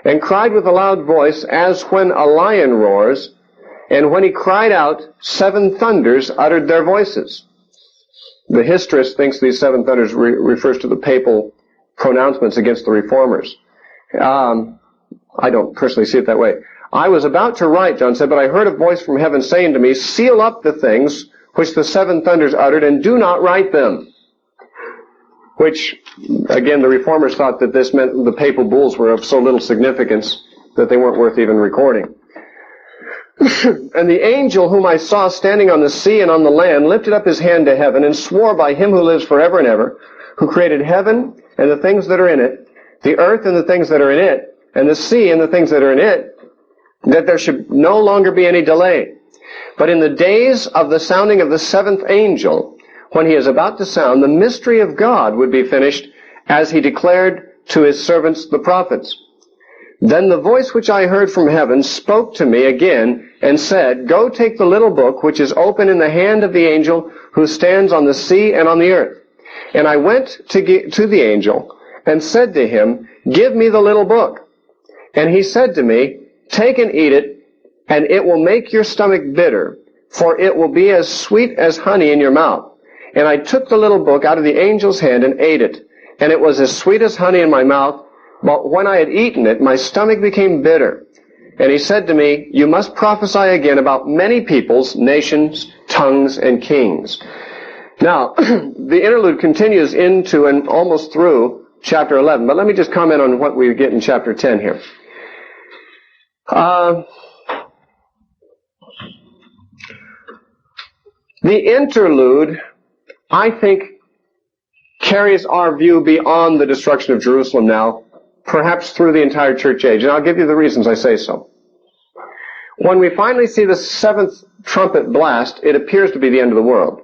and cried with a loud voice as when a lion roars, and when he cried out, 7 thunders uttered their voices. The historist thinks these 7 thunders refers to the papal pronouncements against the reformers. I don't personally see it that way. I was about to write, John said, but I heard a voice from heaven saying to me, seal up the things which the 7 thunders uttered, and do not write them. Which, again, the reformers thought that this meant the papal bulls were of so little significance that they weren't worth even recording. And the angel whom I saw standing on the sea and on the land lifted up his hand to heaven and swore by him who lives forever and ever, who created heaven and the things that are in it, the earth and the things that are in it, and the sea and the things that are in it, that there should no longer be any delay. But in the days of the sounding of the 7th angel, when he is about to sound, the mystery of God would be finished, as he declared to his servants the prophets. Then the voice which I heard from heaven spoke to me again and said, go take the little book which is open in the hand of the angel who stands on the sea and on the earth. And I went to the angel and said to him, give me the little book. And he said to me, take and eat it, and it will make your stomach bitter, for it will be as sweet as honey in your mouth. And I took the little book out of the angel's hand and ate it, and it was as sweet as honey in my mouth, But when I had eaten it, my stomach became bitter. And he said to me, you must prophesy again about many peoples, nations, tongues, and kings. Now, the interlude continues into and almost through chapter 11, but let me just comment on what we get in chapter 10 here. The interlude, I think, carries our view beyond the destruction of Jerusalem now, perhaps through the entire church age. And I'll give you the reasons I say so. When we finally see the seventh trumpet blast, it appears to be the end of the world.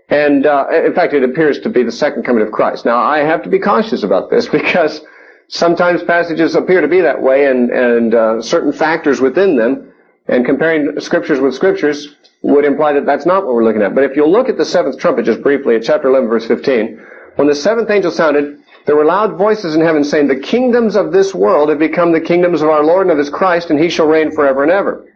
And, in fact, it appears to be the second coming of Christ. Now, I have to be cautious about this because sometimes passages appear to be that way and certain factors within them, and comparing scriptures with scriptures would imply that that's not what we're looking at. But if you'll look at the seventh trumpet just briefly at chapter 11, verse 15, when the seventh angel sounded, there were loud voices in heaven saying, the kingdoms of this world have become the kingdoms of our Lord and of his Christ, and he shall reign forever and ever.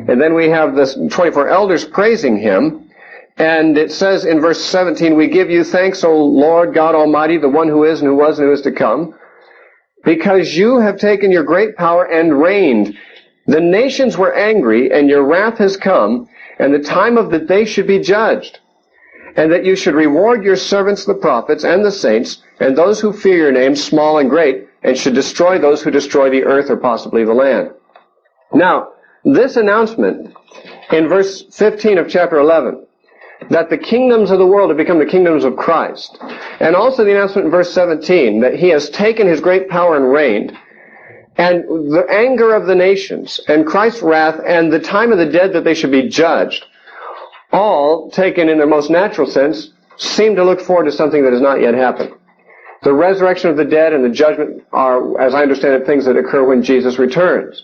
And then we have the 24 elders praising him, and it says in verse 17, we give you thanks, O Lord God Almighty, the one who is and who was and who is to come, because you have taken your great power and reigned. The nations were angry, and your wrath has come, and the time of the day should be judged, and that you should reward your servants the prophets and the saints, and those who fear your name, small and great, and should destroy those who destroy the earth or possibly the land. Now, this announcement in verse 15 of chapter 11, that the kingdoms of the world have become the kingdoms of Christ, and also the announcement in verse 17 that he has taken his great power and reigned, and the anger of the nations, and Christ's wrath, and the time of the dead that they should be judged, all, taken in their most natural sense, seem to look forward to something that has not yet happened. The resurrection of the dead and the judgment are, as I understand it, things that occur when Jesus returns.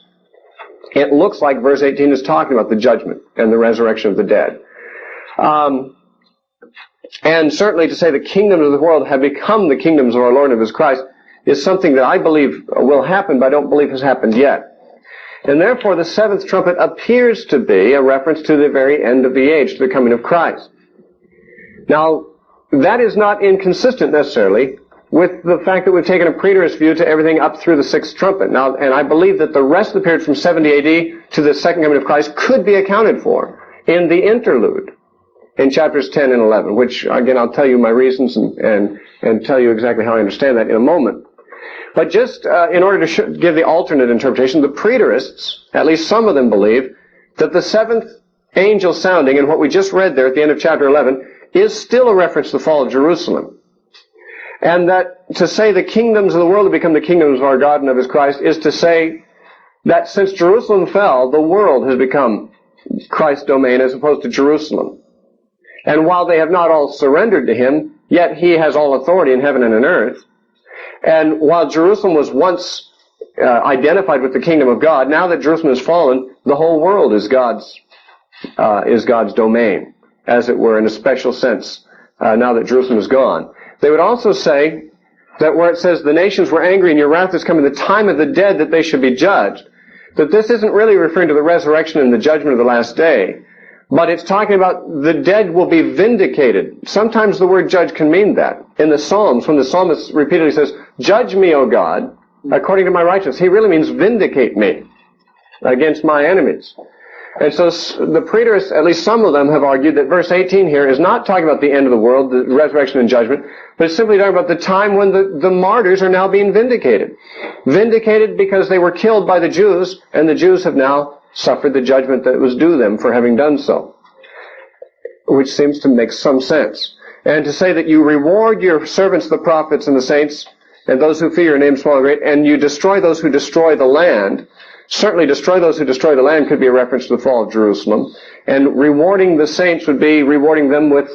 It looks like verse 18 is talking about the judgment and the resurrection of the dead. And certainly to say the kingdoms of the world have become the kingdoms of our Lord and of his Christ is something that I believe will happen, but I don't believe has happened yet. And therefore the seventh trumpet appears to be a reference to the very end of the age, to the coming of Christ. Now, that is not inconsistent necessarily with the fact that we've taken a preterist view to everything up through the sixth trumpet. Now, and I believe that the rest of the period from 70 AD to the second coming of Christ could be accounted for in the interlude in chapters 10 and 11, which, again, I'll tell you my reasons and tell you exactly how I understand that in a moment. But just in order to give the alternate interpretation, the preterists, at least some of them believe, that the seventh angel sounding, and what we just read there at the end of chapter 11, is still a reference to the fall of Jerusalem. And that to say the kingdoms of the world have become the kingdoms of our God and of his Christ is to say that since Jerusalem fell, the world has become Christ's domain as opposed to Jerusalem. And while they have not all surrendered to him, yet he has all authority in heaven and in earth. And while Jerusalem was once identified with the kingdom of God, now that Jerusalem has fallen, the whole world is God's domain, as it were, in a special sense, now that Jerusalem is gone. They would also say that where it says the nations were angry and your wrath is coming, the time of the dead that they should be judged, that this isn't really referring to the resurrection and the judgment of the last day, but it's talking about the dead will be vindicated. Sometimes the word judge can mean that. In the Psalms, when the psalmist repeatedly says, judge me, O God, according to my righteousness, he really means vindicate me against my enemies. And so the preterists, at least some of them, have argued that verse 18 here is not talking about the end of the world, the resurrection and judgment, but it's simply talking about the time when the martyrs are now being vindicated. Vindicated because they were killed by the Jews, and the Jews have now suffered the judgment that was due them for having done so, which seems to make some sense. And to say that you reward your servants, the prophets and the saints, and those who fear your name, small and great, and you destroy those who destroy the land. Certainly destroy those who destroy the land could be a reference to the fall of Jerusalem. And rewarding the saints would be rewarding them with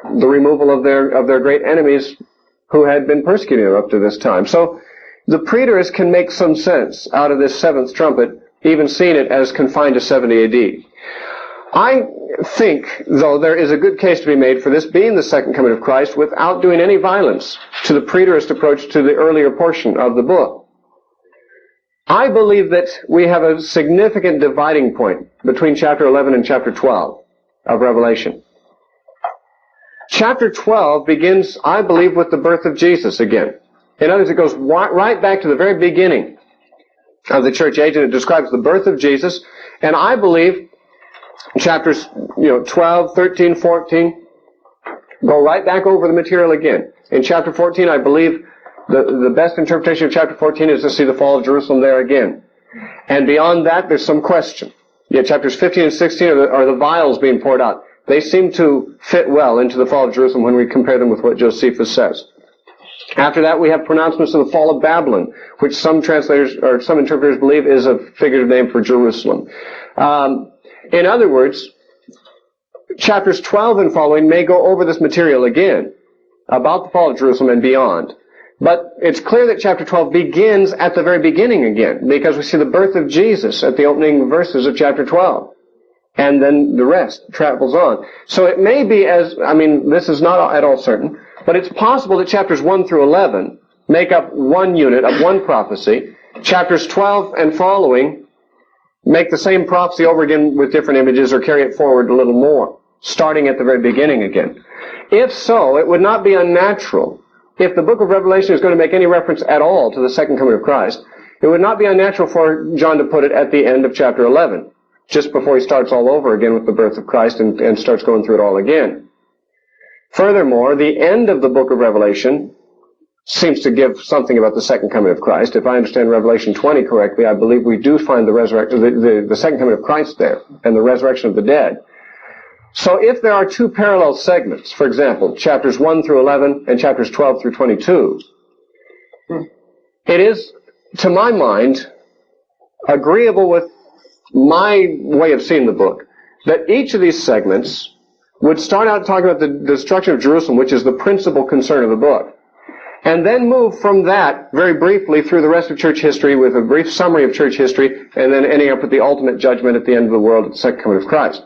the removal of their great enemies who had been persecuting them up to this time. So the preterists can make some sense out of this seventh trumpet, even seeing it as confined to 70 AD. I think, though, there is a good case to be made for this being the second coming of Christ without doing any violence to the preterist approach to the earlier portion of the book. I believe that we have a significant dividing point between chapter 11 and chapter 12 of Revelation. Chapter 12 begins, I believe, with the birth of Jesus again. In other words, it goes right back to the very beginning of the church age, and it describes the birth of Jesus. And I believe chapters 12, 13, 14 go right back over the material again. In chapter 14, I believe the best interpretation of chapter 14 is to see the fall of Jerusalem there again. And beyond that, there's some question. Yet chapters 15 and 16 are the vials being poured out. They seem to fit well into the fall of Jerusalem when we compare them with what Josephus says. After that, we have pronouncements of the fall of Babylon, which some translators or some interpreters believe is a figurative name for Jerusalem. In other words, chapters 12 and following may go over this material again about the fall of Jerusalem and beyond. But it's clear that chapter 12 begins at the very beginning again, because we see the birth of Jesus at the opening verses of chapter 12. And then the rest travels on. So it may be this is not at all certain, but it's possible that chapters 1 through 11 make up one unit of one prophecy. Chapters 12 and following make the same prophecy over again with different images or carry it forward a little more, starting at the very beginning again. If so, it would not be unnatural. If the book of Revelation is going to make any reference at all to the second coming of Christ, it would not be unnatural for John to put it at the end of chapter 11, just before he starts all over again with the birth of Christ and starts going through it all again. Furthermore, the end of the book of Revelation seems to give something about the second coming of Christ. If I understand Revelation 20 correctly, I believe we do find the second coming of Christ there and the resurrection of the dead. So if there are two parallel segments, for example, chapters 1 through 11 and chapters 12 through 22, it is, to my mind, agreeable with my way of seeing the book, that each of these segments would start out talking about the destruction of Jerusalem, which is the principal concern of the book, and then move from that very briefly through the rest of church history with a brief summary of church history, and then ending up with the ultimate judgment at the end of the world at the second coming of Christ.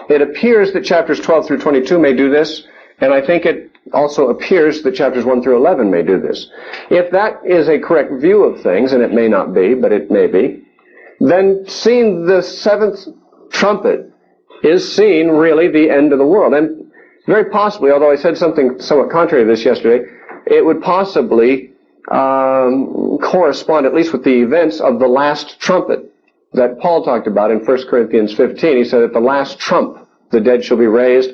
It appears that chapters 12 through 22 may do this, and I think it also appears that chapters 1 through 11 may do this. If that is a correct view of things, and it may not be, but it may be, then seeing the seventh trumpet is seeing really the end of the world. And very possibly, although I said something somewhat contrary to this yesterday, it would possibly correspond at least with the events of the last trumpet that Paul talked about in 1 Corinthians 15. He said, at the last trump, the dead shall be raised,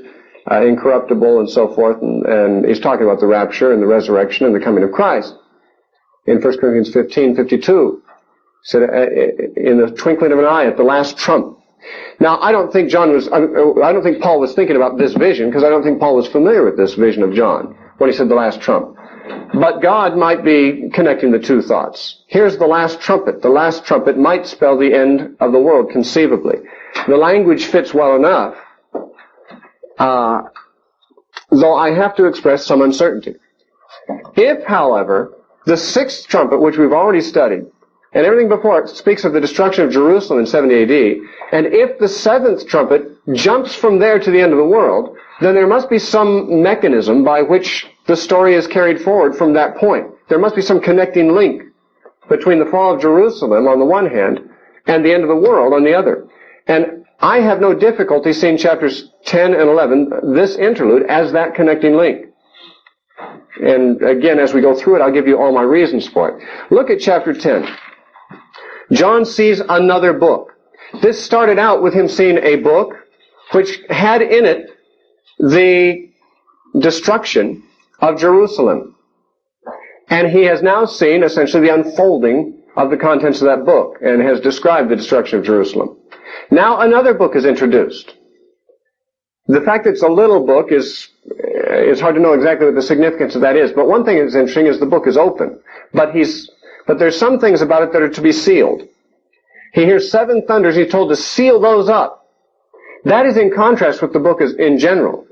incorruptible and so forth. And he's talking about the rapture and the resurrection and the coming of Christ. In 1 Corinthians 15:52, he said, in the twinkling of an eye, at the last trump. Now, I don't think Paul was thinking about this vision, because I don't think Paul was familiar with this vision of John when he said the last trump. But God might be connecting the two thoughts. Here's the last trumpet. The last trumpet might spell the end of the world, conceivably. The language fits well enough, though I have to express some uncertainty. If, however, the sixth trumpet, which we've already studied, and everything before it speaks of the destruction of Jerusalem in 70 AD, and if the seventh trumpet jumps from there to the end of the world, then there must be some mechanism by which the story is carried forward from that point. There must be some connecting link between the fall of Jerusalem on the one hand and the end of the world on the other. And I have no difficulty seeing chapters 10 and 11, this interlude, as that connecting link. And again, as we go through it, I'll give you all my reasons for it. Look at chapter 10. John sees another book. This started out with him seeing a book which had in it the destruction of Jerusalem. And he has now seen essentially the unfolding of the contents of that book and has described the destruction of Jerusalem. Now another book is introduced. The fact that it's a little book is hard to know exactly what the significance of that is, but one thing that's interesting is the book is open. But there's some things about it that are to be sealed. He hears 7 thunders, he's told to seal those up. That is in contrast with the book in general.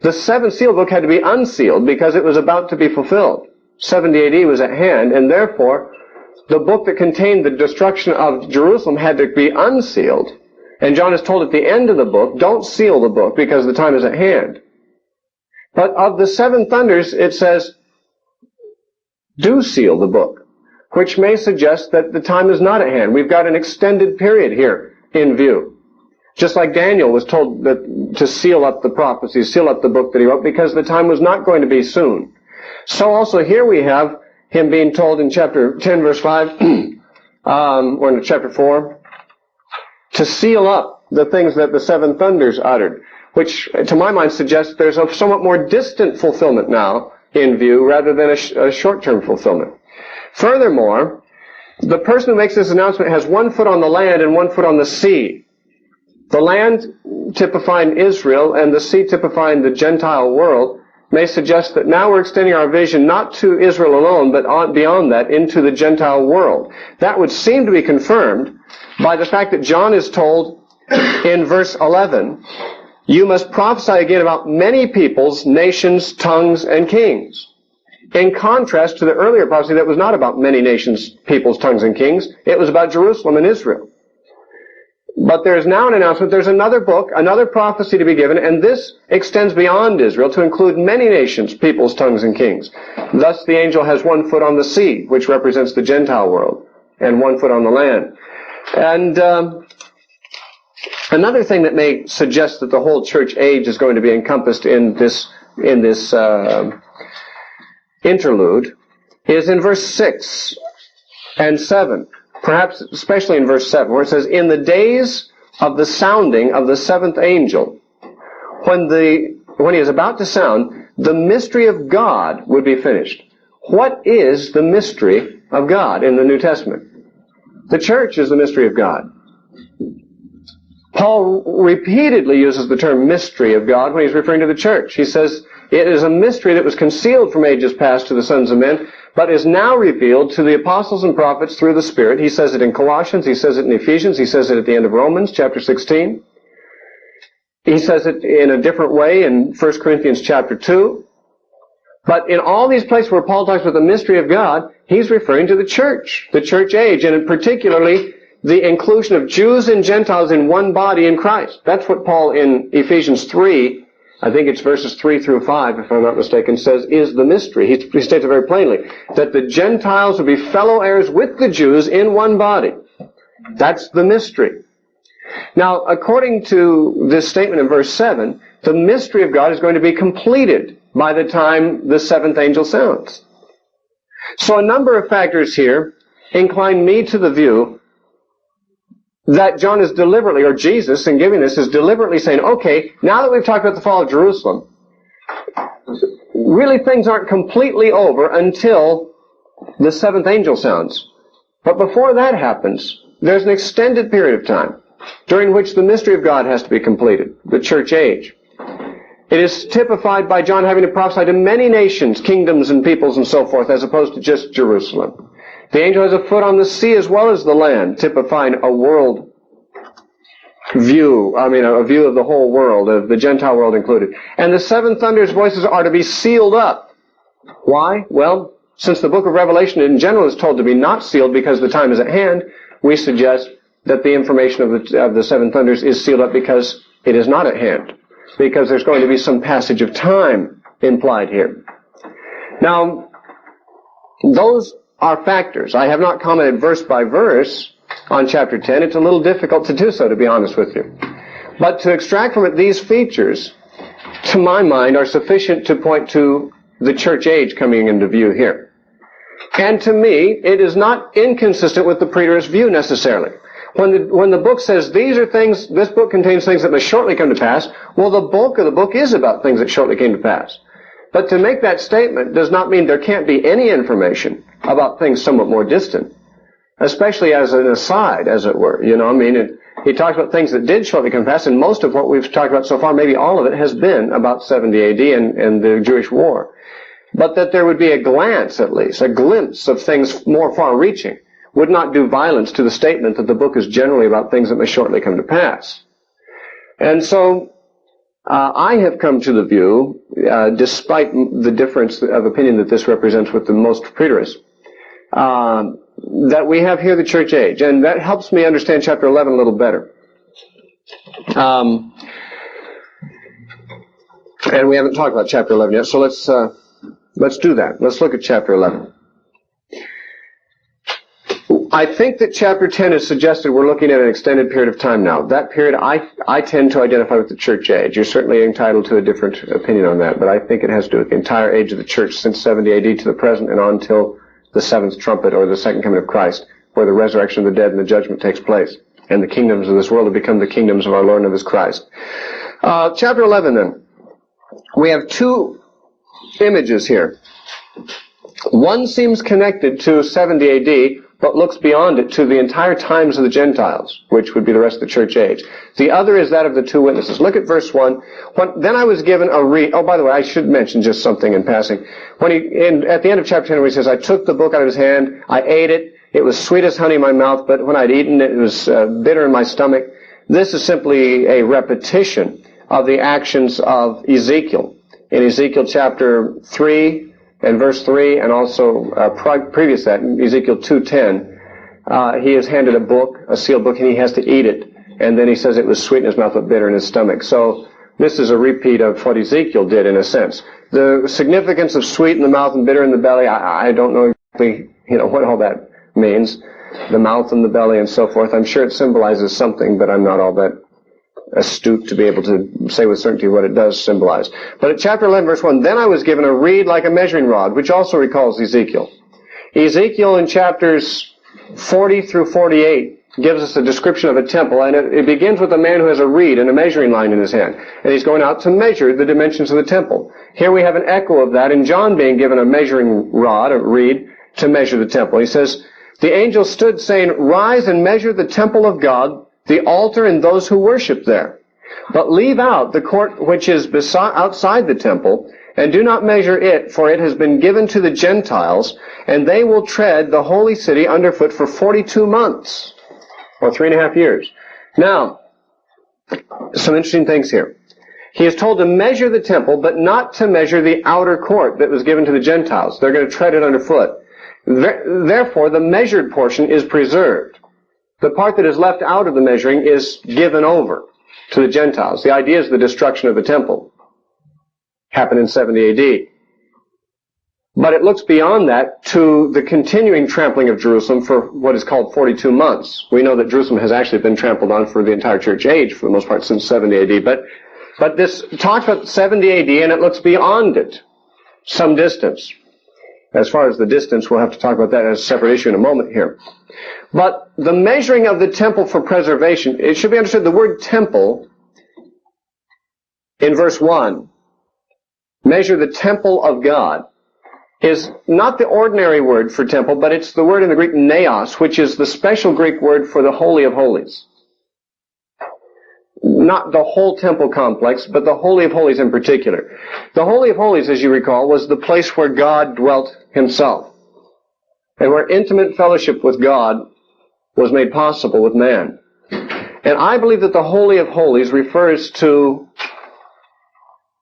The 7th seal book had to be unsealed because it was about to be fulfilled. 70 AD was at hand, and therefore the book that contained the destruction of Jerusalem had to be unsealed. And John is told at the end of the book, don't seal the book because the time is at hand. But of the 7 thunders, it says, do seal the book, which may suggest that the time is not at hand. We've got an extended period here in view. Just like Daniel was told to seal up the prophecies, seal up the book that he wrote, because the time was not going to be soon. So also here we have him being told in chapter 10, verse 5, or in chapter 4, to seal up the things that the seven thunders uttered, which, to my mind, suggests there's a somewhat more distant fulfillment now in view rather than a short-term fulfillment. Furthermore, the person who makes this announcement has one foot on the land and one foot on the sea. The land typifying Israel and the sea typifying the Gentile world may suggest that now we're extending our vision not to Israel alone, but beyond that into the Gentile world. That would seem to be confirmed by the fact that John is told in verse 11, you must prophesy again about many peoples, nations, tongues, and kings. In contrast to the earlier prophecy that was not about many nations, peoples, tongues, and kings. It was about Jerusalem and Israel. But there is now an announcement, there's another book, another prophecy to be given, and this extends beyond Israel to include many nations, peoples, tongues, and kings. Thus the angel has one foot on the sea, which represents the Gentile world, and one foot on the land. And another thing that may suggest that the whole church age is going to be encompassed in this interlude is in verse 6 and 7. Perhaps especially in verse 7, where it says, in the days of the sounding of the seventh angel, when he is about to sound, the mystery of God would be finished. What is the mystery of God in the New Testament? The church is the mystery of God. Paul repeatedly uses the term mystery of God when he's referring to the church. He says, it is a mystery that was concealed from ages past to the sons of men, but is now revealed to the apostles and prophets through the Spirit. He says it in Colossians, he says it in Ephesians, he says it at the end of Romans, chapter 16. He says it in a different way in 1 Corinthians chapter 2. But in all these places where Paul talks about the mystery of God, he's referring to the church age, and particularly the inclusion of Jews and Gentiles in one body in Christ. That's what Paul in Ephesians 3, I think it's verses 3 through 5, if I'm not mistaken, says is the mystery. He states it very plainly, that the Gentiles will be fellow heirs with the Jews in one body. That's the mystery. Now, according to this statement in verse 7, the mystery of God is going to be completed by the time the seventh angel sounds. So a number of factors here incline me to the view that John is deliberately, or Jesus in giving this, is deliberately saying, okay, now that we've talked about the fall of Jerusalem, really things aren't completely over until the seventh angel sounds. But before that happens, there's an extended period of time during which the mystery of God has to be completed, the church age. It is typified by John having to prophesy to many nations, kingdoms, and peoples, and so forth, as opposed to just Jerusalem. The angel has a foot on the sea as well as the land, typifying a world view, a view of the whole world, of the Gentile world included. And the seven thunders' voices are to be sealed up. Why? Well, since the book of Revelation in general is told to be not sealed because the time is at hand, we suggest that the information of the seven thunders is sealed up because it is not at hand, because there's going to be some passage of time implied here. Now, those are factors. I have not commented verse by verse on chapter 10. It's a little difficult to do so, to be honest with you. But to extract from it these features, to my mind, are sufficient to point to the church age coming into view here. And to me, it is not inconsistent with the preterist view necessarily. When the book says these are things, this book contains things that must shortly come to pass, well, the bulk of the book is about things that shortly came to pass. But to make that statement does not mean there can't be any information about things somewhat more distant, especially as an aside, as it were. He talks about things that did shortly come to pass, and most of what we've talked about so far, maybe all of it, has been about 70 AD and the Jewish war. But that there would be a glance, at least, a glimpse of things more far-reaching, would not do violence to the statement that the book is generally about things that may shortly come to pass. And so, I have come to the view, despite the difference of opinion that this represents with the most preterists, that we have here the church age, and that helps me understand chapter 11 a little better. And we haven't talked about chapter 11 yet, so let's do that. Let's look at chapter 11. I think that chapter 10 is suggested we're looking at an extended period of time now. That period I tend to identify with the church age. You're certainly entitled to a different opinion on that, but I think it has to do with the entire age of the church since 70 AD to the present and on till the seventh trumpet or the second coming of Christ, where the resurrection of the dead and the judgment takes place. And the kingdoms of this world have become the kingdoms of our Lord and of his Christ. Chapter 11 then. We have two images here. One seems connected to 70 AD, but looks beyond it to the entire times of the Gentiles, which would be the rest of the church age. The other is that of the two witnesses. Look at verse 1. Then I was given a reed. Oh, by the way, I should mention just something in passing. At the end of chapter 10, where he says, I took the book out of his hand, I ate it, it was sweet as honey in my mouth, but when I'd eaten it, it was bitter in my stomach. This is simply a repetition of the actions of Ezekiel. In Ezekiel chapter 3, and verse 3, and also previous to that, in Ezekiel 2:10, he is handed a book, a sealed book, and he has to eat it. And then he says it was sweet in his mouth but bitter in his stomach. So this is a repeat of what Ezekiel did in a sense. The significance of sweet in the mouth and bitter in the belly, I don't know exactly, what all that means. The mouth and the belly and so forth. I'm sure it symbolizes something, but I'm not all that astute to be able to say with certainty what it does symbolize. But at chapter 11, verse 1, then I was given a reed like a measuring rod, which also recalls Ezekiel. Ezekiel in chapters 40 through 48 gives us a description of a temple, and it begins with a man who has a reed and a measuring line in his hand, and he's going out to measure the dimensions of the temple. Here we have an echo of that in John being given a measuring rod, a reed, to measure the temple. He says, the angel stood saying, rise and measure the temple of God, the altar and those who worship there. But leave out the court which is outside the temple, and do not measure it, for it has been given to the Gentiles, and they will tread the holy city underfoot for 42 months, or 3.5 years. Now, some interesting things here. He is told to measure the temple, but not to measure the outer court that was given to the Gentiles. They're going to tread it underfoot. Therefore, the measured portion is preserved. The part that is left out of the measuring is given over to the Gentiles. The idea is the destruction of the temple. Happened in 70 AD. But it looks beyond that to the continuing trampling of Jerusalem for what is called 42 months. We know that Jerusalem has actually been trampled on for the entire church age, for the most part, since 70 AD. But this talks about 70 AD, and it looks beyond it some distance. As far as the distance, we'll have to talk about that as a separate issue in a moment here. But the measuring of the temple for preservation, it should be understood the word temple in verse 1, measure the temple of God, is not the ordinary word for temple, but it's the word in the Greek naos, which is the special Greek word for the Holy of Holies. Not the whole temple complex, but the Holy of Holies in particular. The Holy of Holies, as you recall, was the place where God dwelt himself, and where intimate fellowship with God was made possible with man. And I believe that the Holy of Holies refers to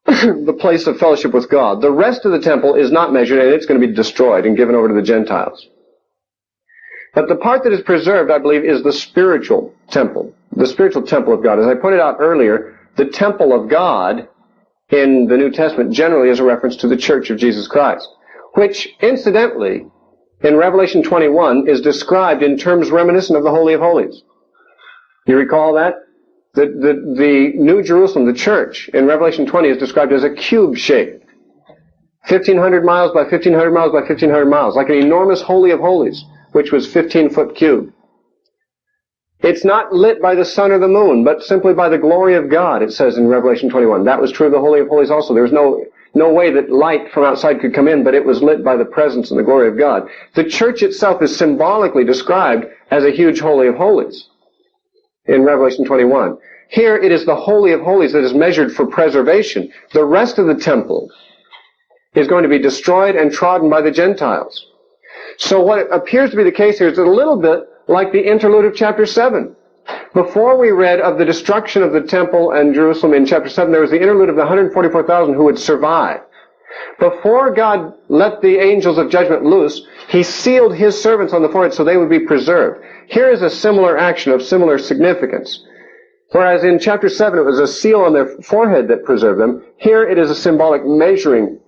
the place of fellowship with God. The rest of the temple is not measured, and it's going to be destroyed and given over to the Gentiles. But the part that is preserved, I believe, is the spiritual temple. The spiritual temple of God. As I pointed out earlier, the temple of God in the New Testament generally is a reference to the Church of Jesus Christ, which, incidentally, in Revelation 21 is described in terms reminiscent of the Holy of Holies. You recall that? The New Jerusalem, the church, in Revelation 20 is described as a cube shape. 1,500 miles by 1,500 miles by 1,500 miles, like an enormous Holy of Holies, which was 15-foot cube. It's not lit by the sun or the moon, but simply by the glory of God, it says in Revelation 21. That was true of the Holy of Holies also. There was no way that light from outside could come in, but it was lit by the presence and the glory of God. The church itself is symbolically described as a huge Holy of Holies in Revelation 21. Here it is the Holy of Holies that is measured for preservation. The rest of the temple is going to be destroyed and trodden by the Gentiles. So what appears to be the case here is a little bit like the interlude of chapter 7. Before we read of the destruction of the temple and Jerusalem in chapter 7, there was the interlude of the 144,000 who would survive. Before God let the angels of judgment loose, he sealed his servants on the forehead so they would be preserved. Here is a similar action of similar significance. Whereas in chapter 7 it was a seal on their forehead that preserved them, here it is a symbolic measuring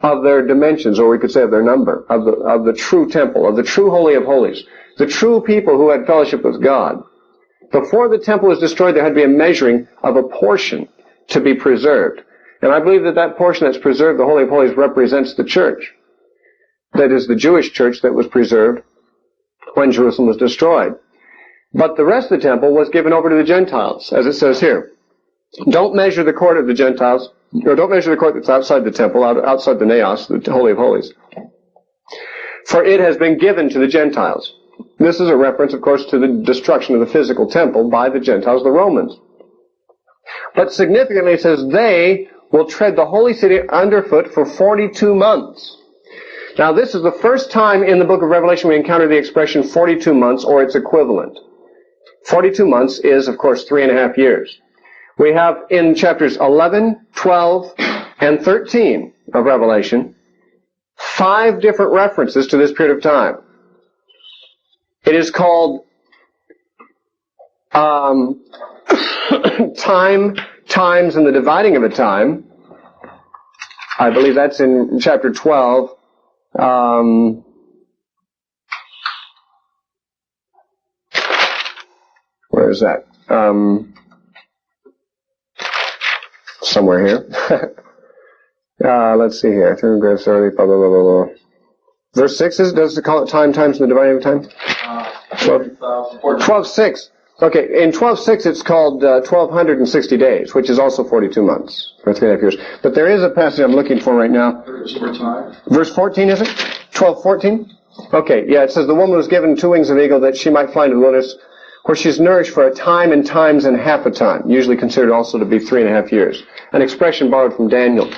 of their dimensions, or we could say of their number, of the true temple, of the true Holy of Holies, the true people who had fellowship with God. Before the temple was destroyed, there had to be a measuring of a portion to be preserved. And I believe that that portion that's preserved, the Holy of Holies, represents the church. that is the Jewish church that was preserved when Jerusalem was destroyed. But the rest of the temple was given over to the Gentiles, as it says here. Don't measure the court of the Gentiles, or don't measure the court that's outside the temple, outside the naos, the Holy of Holies. For it has been given to the Gentiles. This is a reference, of course, to the destruction of the physical temple by the Gentiles, the Romans. But significantly, it says, they will tread the holy city underfoot for 42 months. Now, this is the first time in the book of Revelation we encounter the expression 42 months or its equivalent. 42 months is, of course, 3.5 years. We have in chapters 11, 12, and 13 of Revelation 5 different references to this period of time. It is called time, times, and the dividing of a time. I believe that's in chapter 12. Where is that? Somewhere here. Let's see here. Through grace early, blah, blah, blah, blah, blah. Verse 6 does it call it time, times, and the dividing of time? 12:6. Okay, in 12:6 it's called 1,260 days, which is also 42 months, or 3.5 years. But there is a passage I'm looking for right now. Verse 14, is it? 12:14? Okay, yeah, it says, the woman was given 2 wings of eagle that she might fly into the wilderness, where she's nourished for a time and times and half a time, usually considered also to be 3.5 years. An expression borrowed from Daniel.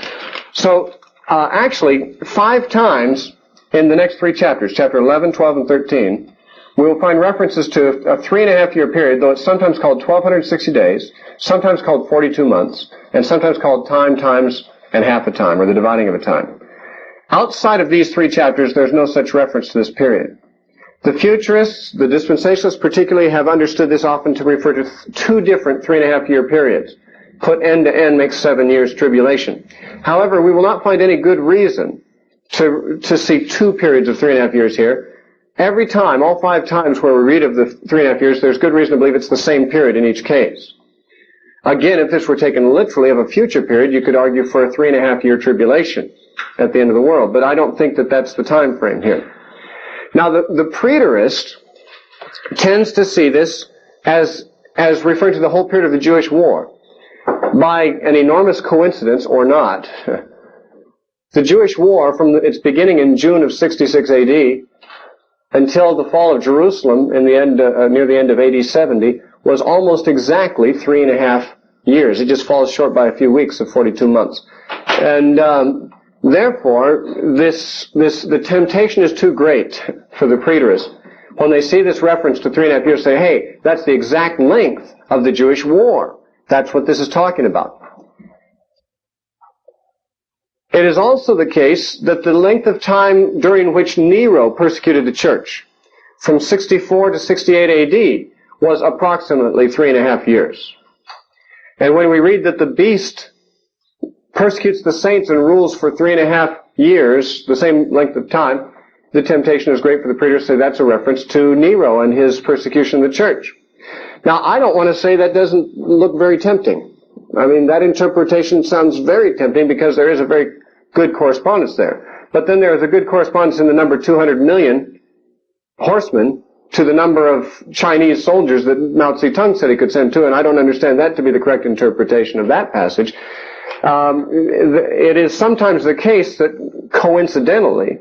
So, actually, 5 times in the next 3 chapters, chapter 11, 12, and 13, we will find references to a 3.5 year period, though it's sometimes called 1,260 days, sometimes called 42 months, and sometimes called time, times, and half a time, or the dividing of a time. Outside of these 3 chapters, there's no such reference to this period. The futurists, the dispensationalists particularly, have understood this often to refer to 2 different 3.5 year periods. Put end to end makes 7 years tribulation. However, we will not find any good reason to see 2 periods of 3.5 years here. Every time, all 5 times where we read of the 3.5 years, there's good reason to believe it's the same period in each case. Again, if this were taken literally of a future period, you could argue for a 3.5 year tribulation at the end of the world. But I don't think that that's the time frame here. Now, the preterist tends to see this as referring to the whole period of the Jewish war. By an enormous coincidence, or not, the Jewish war, from its beginning in June of 66 AD until the fall of Jerusalem in the end, near the end of AD 70, was almost exactly 3.5 years. It just falls short by a few weeks of 42 months. And therefore, the temptation is too great for the preterists. When they see this reference to 3.5 years, say, hey, that's the exact length of the Jewish war. That's what this is talking about. It is also the case that the length of time during which Nero persecuted the church, from 64 to 68 AD, was approximately 3.5 years. And when we read that the beast persecutes the saints and rules for 3.5 years, the same length of time, the temptation is great for the preachers to say that's a reference to Nero and his persecution of the church. Now, I don't want to say that doesn't look very tempting. I mean, that interpretation sounds very tempting because there is a very good correspondence there. But then there is a good correspondence in the number 200 million horsemen to the number of Chinese soldiers that Mao Zedong said he could send to, and I don't understand that to be the correct interpretation of that passage. It is sometimes the case that coincidentally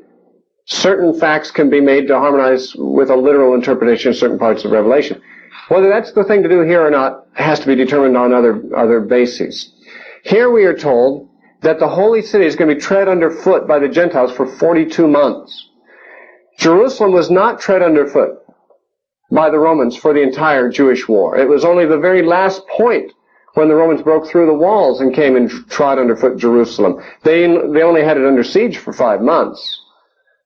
certain facts can be made to harmonize with a literal interpretation of certain parts of Revelation. Whether that's the thing to do here or not has to be determined on other bases. Here we are told that the holy city is going to be tread underfoot by the Gentiles for 42 months. Jerusalem was not tread underfoot by the Romans for the entire Jewish war. It was only the very last point when the Romans broke through the walls and came and trod underfoot Jerusalem. They only had it under siege for 5 months.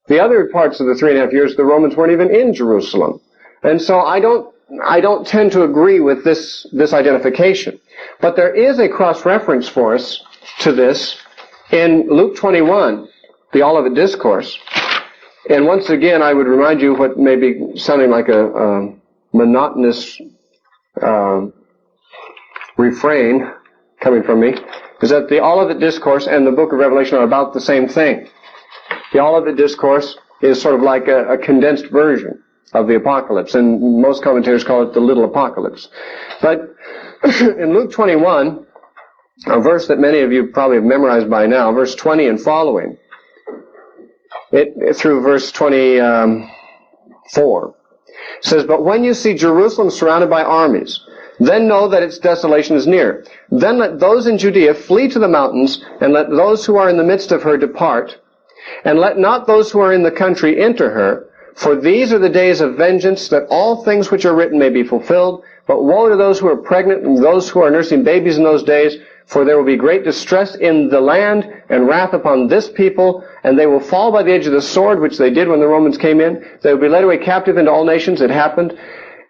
The other parts of the 3.5 years, the Romans weren't even in Jerusalem. And so I don't tend to agree with this identification. But there is a cross-reference for us to this in Luke 21, the Olivet Discourse. And once again, I would remind you what may be sounding like a monotonous refrain coming from me, is that the Olivet Discourse and the book of Revelation are about the same thing. The Olivet Discourse is sort of like a condensed version of the Apocalypse, and most commentators call it the Little Apocalypse. But in Luke 21, a verse that many of you probably have memorized by now, verse 20 and following, through verse 24, says, "But when you see Jerusalem surrounded by armies, then know that its desolation is near. Then let those in Judea flee to the mountains, and let those who are in the midst of her depart, and let not those who are in the country enter her, for these are the days of vengeance, that all things which are written may be fulfilled. But woe to those who are pregnant and those who are nursing babies in those days, for there will be great distress in the land and wrath upon this people, and they will fall by the edge of the sword, which they did when the Romans came in. They will be led away captive into all nations." It happened.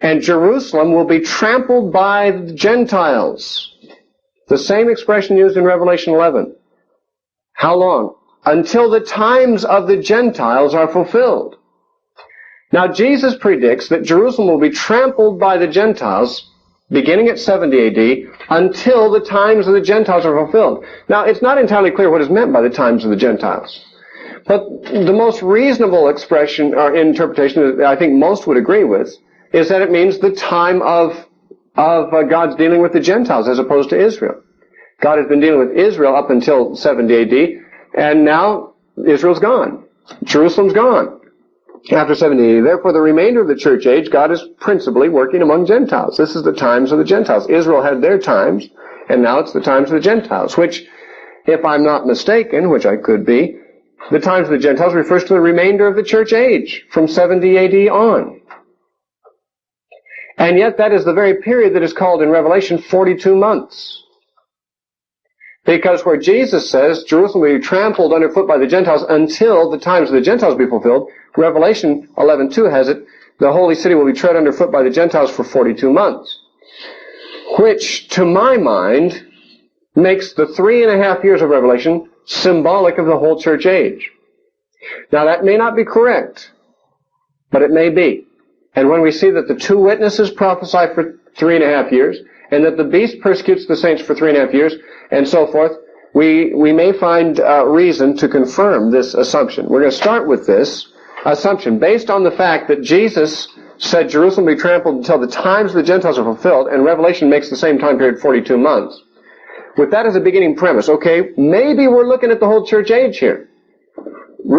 "And Jerusalem will be trampled by the Gentiles." The same expression used in Revelation 11. How long? Until the times of the Gentiles are fulfilled. Now Jesus predicts that Jerusalem will be trampled by the Gentiles beginning at 70 A.D. until the times of the Gentiles are fulfilled. Now it's not entirely clear what is meant by the times of the Gentiles. But the most reasonable expression or interpretation that I think most would agree with is that it means the time of God's dealing with the Gentiles as opposed to Israel. God has been dealing with Israel up until 70 A.D., and now Israel's gone. Jerusalem's gone after 70 AD. Therefore, the remainder of the church age, God is principally working among Gentiles. This is the times of the Gentiles. Israel had their times, and now it's the times of the Gentiles, which, if I'm not mistaken, which I could be, the times of the Gentiles refers to the remainder of the church age from 70 AD on. And yet that is the very period that is called in Revelation 42 months. Because where Jesus says Jerusalem will be trampled underfoot by the Gentiles until the times of the Gentiles be fulfilled, Revelation 11:2 has it, the holy city will be tread underfoot by the Gentiles for 42 months. Which, to my mind, makes the 3.5 years of Revelation symbolic of the whole church age. Now that may not be correct, but it may be. And when we see that the two witnesses prophesy for 3.5 years, and that the beast persecutes the saints for 3.5 years, and so forth, we may find reason to confirm this assumption. We're going to start with this assumption based on the fact that Jesus said Jerusalem will be trampled until the times of the Gentiles are fulfilled, and Revelation makes the same time period 42 months. With that as a beginning premise, okay, maybe we're looking at the whole church age here,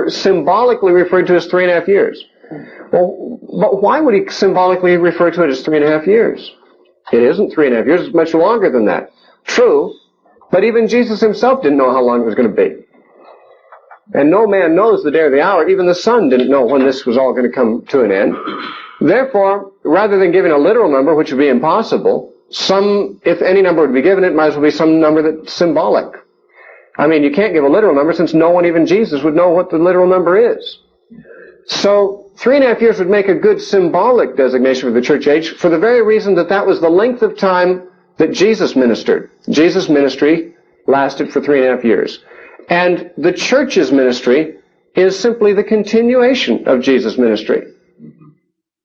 symbolically referred to as 3.5 years. Well, but why would he symbolically refer to it as 3.5 years? It isn't 3.5 years, it's much longer than that. True, but even Jesus himself didn't know how long it was going to be. And no man knows the day or the hour. Even the Son didn't know when this was all going to come to an end. Therefore, rather than giving a literal number, which would be impossible, if any number would be given, it might as well be some number that's symbolic. I mean, you can't give a literal number since no one, even Jesus, would know what the literal number is. So 3.5 years would make a good symbolic designation for the church age for the very reason that that was the length of time that Jesus ministered. Jesus' ministry lasted for 3.5 years. And the church's ministry is simply the continuation of Jesus' ministry.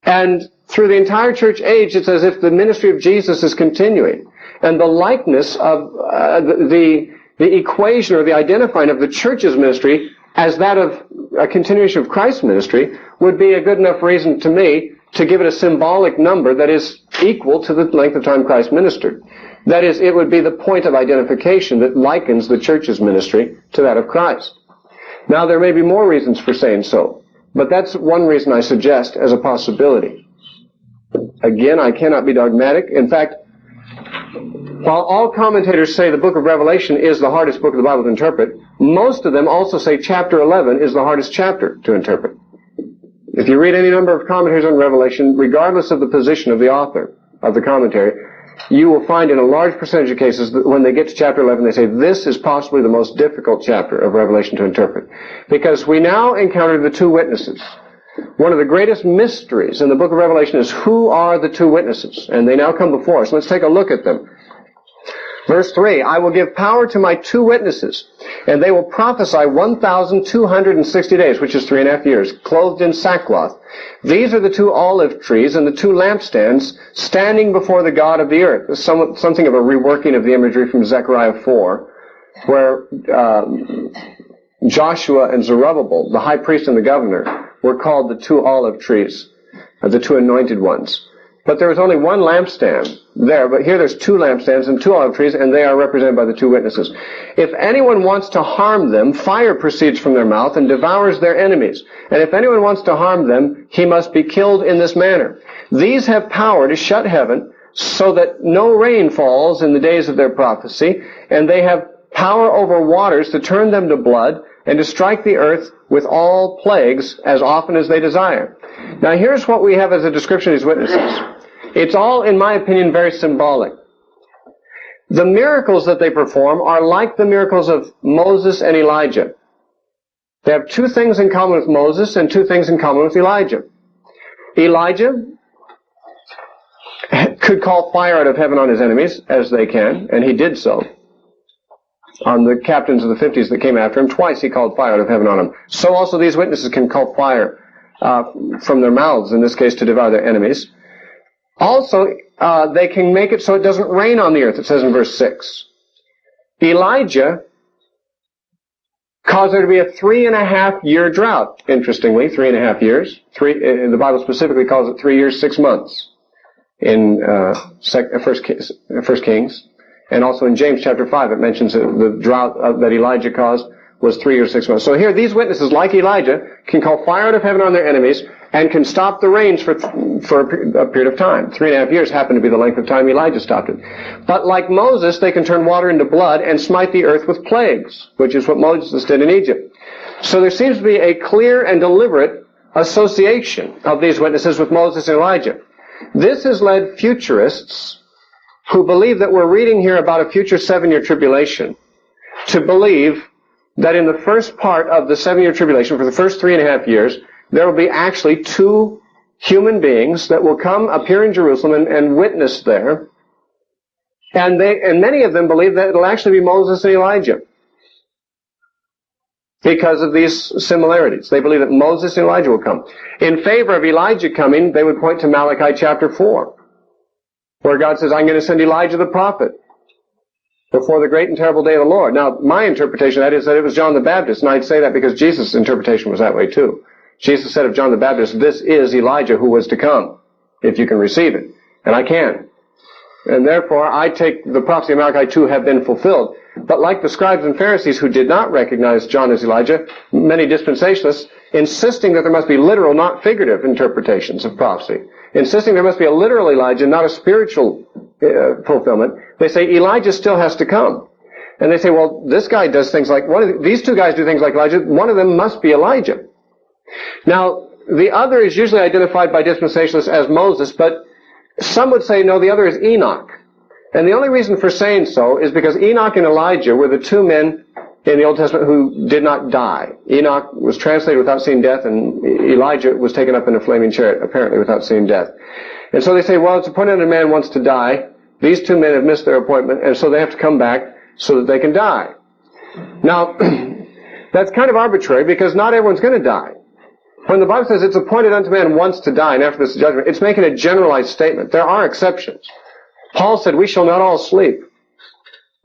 And through the entire church age, it's as if the ministry of Jesus is continuing. And the likeness of the equation or the identifying of the church's ministry as that of a continuation of Christ's ministry would be a good enough reason to me to give it a symbolic number that is equal to the length of time Christ ministered. That is, it would be the point of identification that likens the church's ministry to that of Christ. Now, there may be more reasons for saying so, but that's one reason I suggest as a possibility. Again, I cannot be dogmatic. In fact, while all commentators say the book of Revelation is the hardest book of the Bible to interpret, most of them also say chapter 11 is the hardest chapter to interpret. If you read any number of commentaries on Revelation, regardless of the position of the author of the commentary, you will find in a large percentage of cases that when they get to chapter 11, they say this is possibly the most difficult chapter of Revelation to interpret. Because we now encounter the two witnesses. One of the greatest mysteries in the book of Revelation is who are the two witnesses? And they now come before us. Let's take a look at them. Verse 3, I will give power to my two witnesses, and they will prophesy 1,260 days, which is 3.5 years, clothed in sackcloth. These are the two olive trees and the two lampstands standing before the God of the earth. This is something of a reworking of the imagery from Zechariah 4, where Joshua and Zerubbabel, the high priest and the governor, were called the two olive trees, the two anointed ones. But there was only one lampstand there, but here there's two lampstands and two olive trees, and they are represented by the two witnesses. If anyone wants to harm them, fire proceeds from their mouth and devours their enemies. And if anyone wants to harm them, he must be killed in this manner. These have power to shut heaven so that no rain falls in the days of their prophecy, and they have power over waters to turn them to blood and to strike the earth with all plagues as often as they desire. Now here's what we have as a description of these witnesses. It's all, in my opinion, very symbolic. The miracles that they perform are like the miracles of Moses and Elijah. They have two things in common with Moses and two things in common with Elijah. Elijah could call fire out of heaven on his enemies, as they can, and he did so. On the captains of the 50s that came after him, twice he called fire out of heaven on them. So also these witnesses can call fire from their mouths, in this case, to devour their enemies. Also, they can make it so it doesn't rain on the earth, it says in verse 6. Elijah caused there to be a 3.5-year drought, interestingly, 3.5 years. The Bible specifically calls it 3 years, 6 months in First Kings. And also in James chapter 5, it mentions that the drought that Elijah caused was 3 years, 6 months. So here, these witnesses, like Elijah, can call fire out of heaven on their enemies and can stop the rains for a period of time. 3.5 years happened to be the length of time Elijah stopped it. But like Moses, they can turn water into blood and smite the earth with plagues, which is what Moses did in Egypt. So there seems to be a clear and deliberate association of these witnesses with Moses and Elijah. This has led futurists who believe that we're reading here about a future 7-year tribulation to believe that in the first part of the 7-year tribulation, for the first 3.5 years, there will be actually two human beings that will come, appear in Jerusalem and witness there. And many of them believe that it'll actually be Moses and Elijah because of these similarities. They believe that Moses and Elijah will come. In favor of Elijah coming, they would point to Malachi chapter 4, where God says, I'm going to send Elijah the prophet before the great and terrible day of the Lord. Now, my interpretation of that is that it was John the Baptist, and I'd say that because Jesus' interpretation was that way too. Jesus said of John the Baptist, this is Elijah who was to come, if you can receive it. And I can. And therefore, I take the prophecy of Malachi 2 have been fulfilled. But like the scribes and Pharisees who did not recognize John as Elijah, many dispensationalists, insisting that there must be literal, not figurative interpretations of prophecy, insisting there must be a literal Elijah, not a spiritual fulfillment, they say Elijah still has to come. And they say, well, this guy does things like, these two guys do things like Elijah, one of them must be Elijah. Now, the other is usually identified by dispensationalists as Moses, but some would say, no, the other is Enoch. And the only reason for saying so is because Enoch and Elijah were the two men in the Old Testament who did not die. Enoch was translated without seeing death, and Elijah was taken up in a flaming chariot, apparently without seeing death. And so they say, well, it's appointed that a man wants to die. These two men have missed their appointment, and so they have to come back so that they can die. Now, that's kind of arbitrary because not everyone's going to die. When the Bible says it's appointed unto man once to die and after this judgment, it's making a generalized statement. There are exceptions. Paul said we shall not all sleep.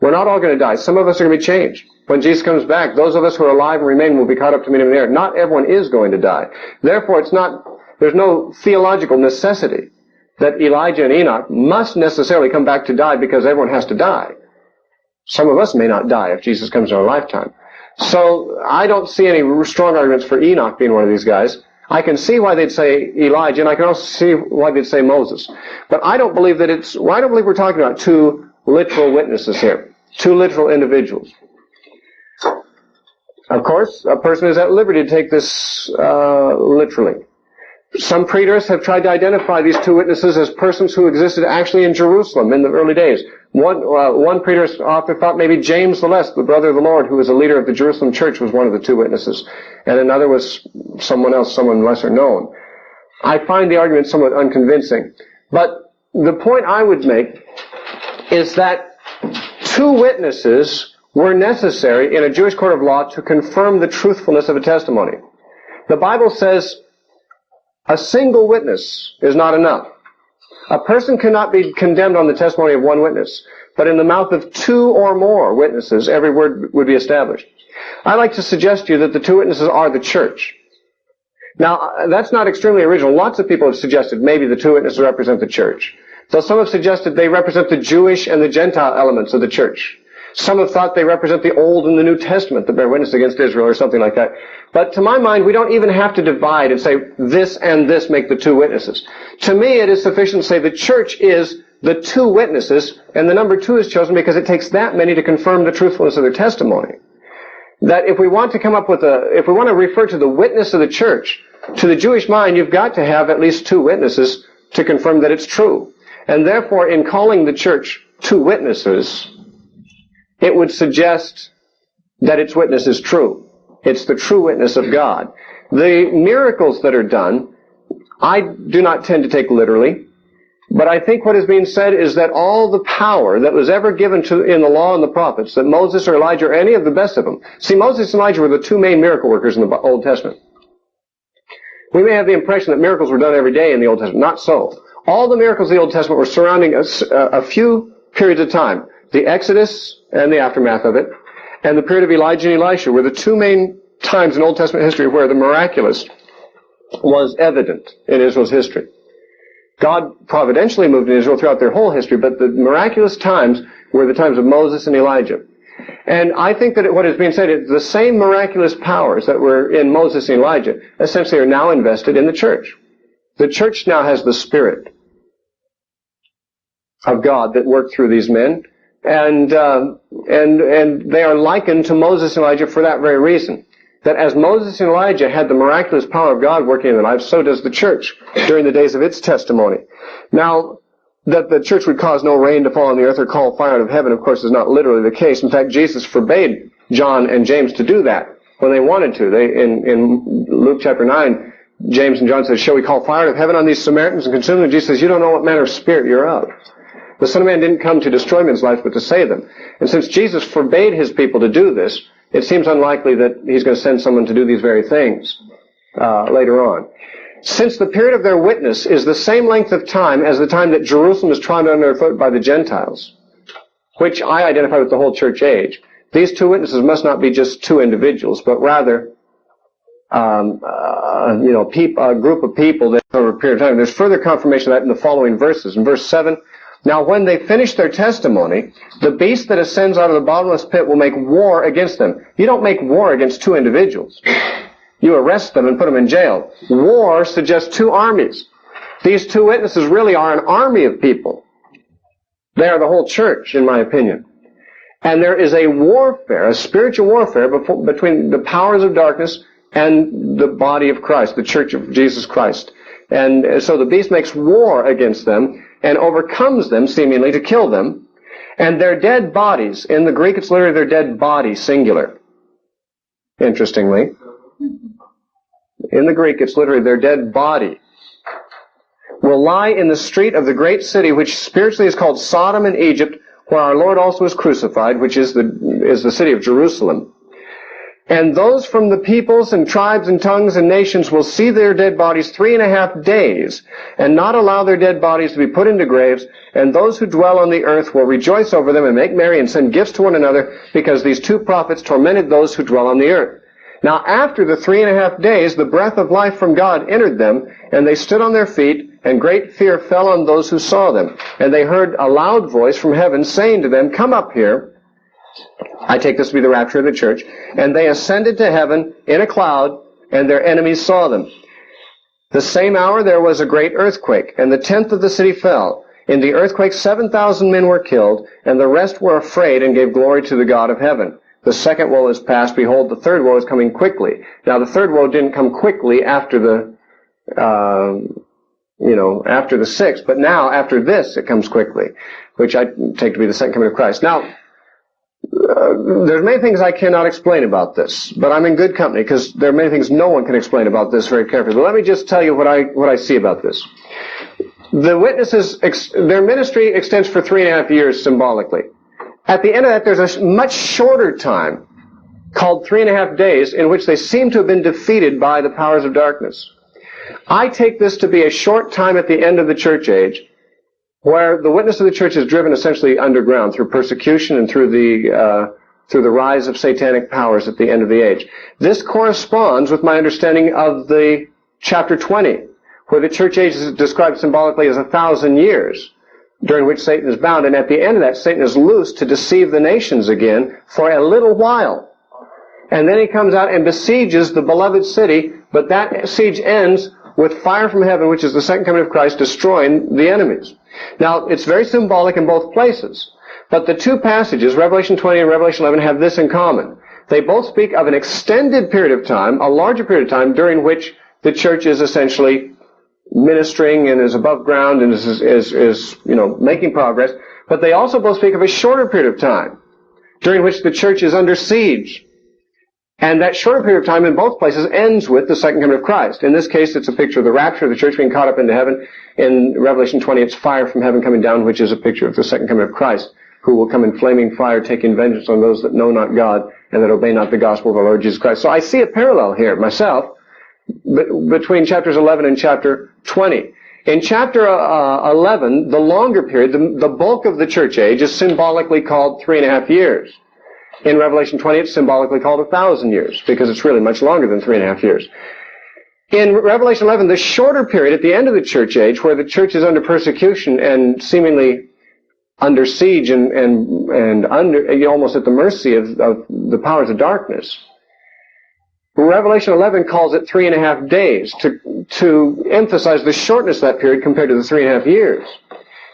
We're not all going to die. Some of us are going to be changed. When Jesus comes back, those of us who are alive and remain will be caught up to meet him in the air. Not everyone is going to die. Therefore, there's no theological necessity that Elijah and Enoch must necessarily come back to die because everyone has to die. Some of us may not die if Jesus comes in our lifetime. So I don't see any strong arguments for Enoch being one of these guys. I can see why they'd say Elijah, and I can also see why they'd say Moses. But I don't believe we're talking about two literal witnesses here. Two literal individuals. Of course, a person is at liberty to take this literally. Some preterists have tried to identify these two witnesses as persons who existed actually in Jerusalem in the early days. One preterist author thought maybe James the Less, the brother of the Lord, who was a leader of the Jerusalem church, was one of the two witnesses. And another was someone else, someone lesser known. I find the argument somewhat unconvincing. But the point I would make is that two witnesses were necessary in a Jewish court of law to confirm the truthfulness of a testimony. The Bible says a single witness is not enough. A person cannot be condemned on the testimony of one witness. But in the mouth of two or more witnesses, every word would be established. I'd like to suggest to you that the two witnesses are the church. Now, that's not extremely original. Lots of people have suggested maybe the two witnesses represent the church. Though some have suggested they represent the Jewish and the Gentile elements of the church. Some have thought they represent the Old and the New Testament that bear witness against Israel or something like that. But to my mind, we don't even have to divide and say this and this make the two witnesses. To me, it is sufficient to say the church is the two witnesses, and the number two is chosen because it takes that many to confirm the truthfulness of their testimony. That if we want to come up with if we want to refer to the witness of the church, to the Jewish mind, you've got to have at least two witnesses to confirm that it's true. And therefore, in calling the church two witnesses, it would suggest that its witness is true. It's the true witness of God. The miracles that are done, I do not tend to take literally, but I think what is being said is that all the power that was ever given in the law and the prophets, that Moses or Elijah or any of the best of them, see, Moses and Elijah were the two main miracle workers in the Old Testament. We may have the impression that miracles were done every day in the Old Testament. Not so. All the miracles of the Old Testament were surrounding a few periods of time. The Exodus and the aftermath of it, and the period of Elijah and Elisha were the two main times in Old Testament history where the miraculous was evident in Israel's history. God providentially moved in Israel throughout their whole history, but the miraculous times were the times of Moses and Elijah. And I think that what is being said is the same miraculous powers that were in Moses and Elijah essentially are now invested in the church. The church now has the Spirit of God that worked through these men, and they are likened to Moses and Elijah for that very reason. That as Moses and Elijah had the miraculous power of God working in their lives, so does the church during the days of its testimony. Now, that the church would cause no rain to fall on the earth or call fire out of heaven, of course, is not literally the case. In fact, Jesus forbade John and James to do that when they wanted to. In Luke chapter 9, James and John said, "Shall we call fire out of heaven on these Samaritans and consume them?" And Jesus says, "You don't know what manner of spirit you're of." The Son of Man didn't come to destroy men's lives, but to save them. And since Jesus forbade his people to do this, it seems unlikely that he's going to send someone to do these very things later on. Since the period of their witness is the same length of time as the time that Jerusalem is trodden underfoot by the Gentiles, which I identify with the whole church age, these two witnesses must not be just two individuals, but rather a group of people that over a period of time. There's further confirmation of that in the following verses. In verse 7, "Now when they finish their testimony, the beast that ascends out of the bottomless pit will make war against them." You don't make war against two individuals. You arrest them and put them in jail. War suggests two armies. These two witnesses really are an army of people. They are the whole church, in my opinion. And there is a warfare, a spiritual warfare between the powers of darkness and the body of Christ, the church of Jesus Christ. And so the beast makes war against them and overcomes them, seemingly, to kill them. And their dead bodies, in the Greek it's literally their dead body, singular. Interestingly. In the Greek it's literally their dead body. Will lie in the street of the great city, which spiritually is called Sodom and Egypt, where our Lord also was crucified, which is the city of Jerusalem. And those from the peoples and tribes and tongues and nations will see their dead bodies 3.5 days, and not allow their dead bodies to be put into graves, and those who dwell on the earth will rejoice over them and make merry and send gifts to one another, because these two prophets tormented those who dwell on the earth. Now after the 3.5 days, the breath of life from God entered them, and they stood on their feet, and great fear fell on those who saw them. And they heard a loud voice from heaven saying to them, "Come up here." I take this to be the rapture of the church. "And they ascended to heaven in a cloud, and their enemies saw them. The same hour there was a great earthquake, and the 10th of the city fell. In the earthquake 7,000 men were killed, and the rest were afraid and gave glory to the God of heaven. The second woe is past. Behold, the third woe is coming quickly." Now the third woe didn't come quickly after the after the sixth, but now after this it comes quickly, which I take to be the second coming of Christ. Now, there's many things I cannot explain about this, but I'm in good company because there are many things no one can explain about this very carefully. But let me just tell you what I see about this. The witnesses, their ministry extends for 3.5 years symbolically. At the end of that, there's a much shorter time called 3.5 days in which they seem to have been defeated by the powers of darkness. I take this to be a short time at the end of the church age, where the witness of the church is driven essentially underground through persecution and through the rise of satanic powers at the end of the age. This corresponds with my understanding of the chapter 20, where the church age is described symbolically as 1,000 years, during which Satan is bound, and at the end of that, Satan is loosed to deceive the nations again for a little while. And then he comes out and besieges the beloved city, but that siege ends with fire from heaven, which is the second coming of Christ, destroying the enemies. Now, it's very symbolic in both places, but the two passages, Revelation 20 and Revelation 11, have this in common. They both speak of an extended period of time, a larger period of time, during which the church is essentially ministering and is above ground and is making progress. But they also both speak of a shorter period of time, during which the church is under siege. And that shorter period of time in both places ends with the second coming of Christ. In this case, it's a picture of the rapture of the church being caught up into heaven. In Revelation 20, it's fire from heaven coming down, which is a picture of the second coming of Christ, who will come in flaming fire, taking vengeance on those that know not God and that obey not the gospel of our Lord Jesus Christ. So I see a parallel here myself between chapters 11 and chapter 20. In chapter 11, the longer period, the bulk of the church age, is symbolically called 3.5 years. In Revelation 20, it's symbolically called 1,000 years, because it's really much longer than 3.5 years. In Revelation 11, the shorter period at the end of the church age, where the church is under persecution and seemingly under siege and under, almost at the mercy of the powers of darkness, Revelation 11 calls it 3.5 days to emphasize the shortness of that period compared to the 3.5 years.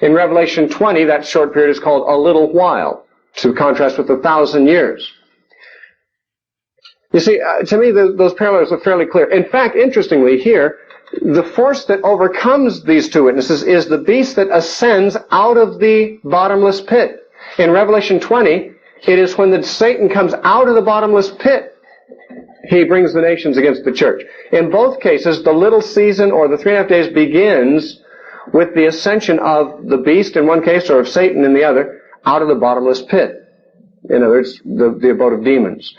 In Revelation 20, that short period is called a little while, to contrast with 1,000 years. You see, to me, those parallels are fairly clear. In fact, interestingly here, the force that overcomes these two witnesses is the beast that ascends out of the bottomless pit. In Revelation 20, it is when Satan comes out of the bottomless pit, he brings the nations against the church. In both cases, the little season or the 3.5 days begins with the ascension of the beast in one case, or of Satan in the other, out of the bottomless pit. In other words, the abode of demons.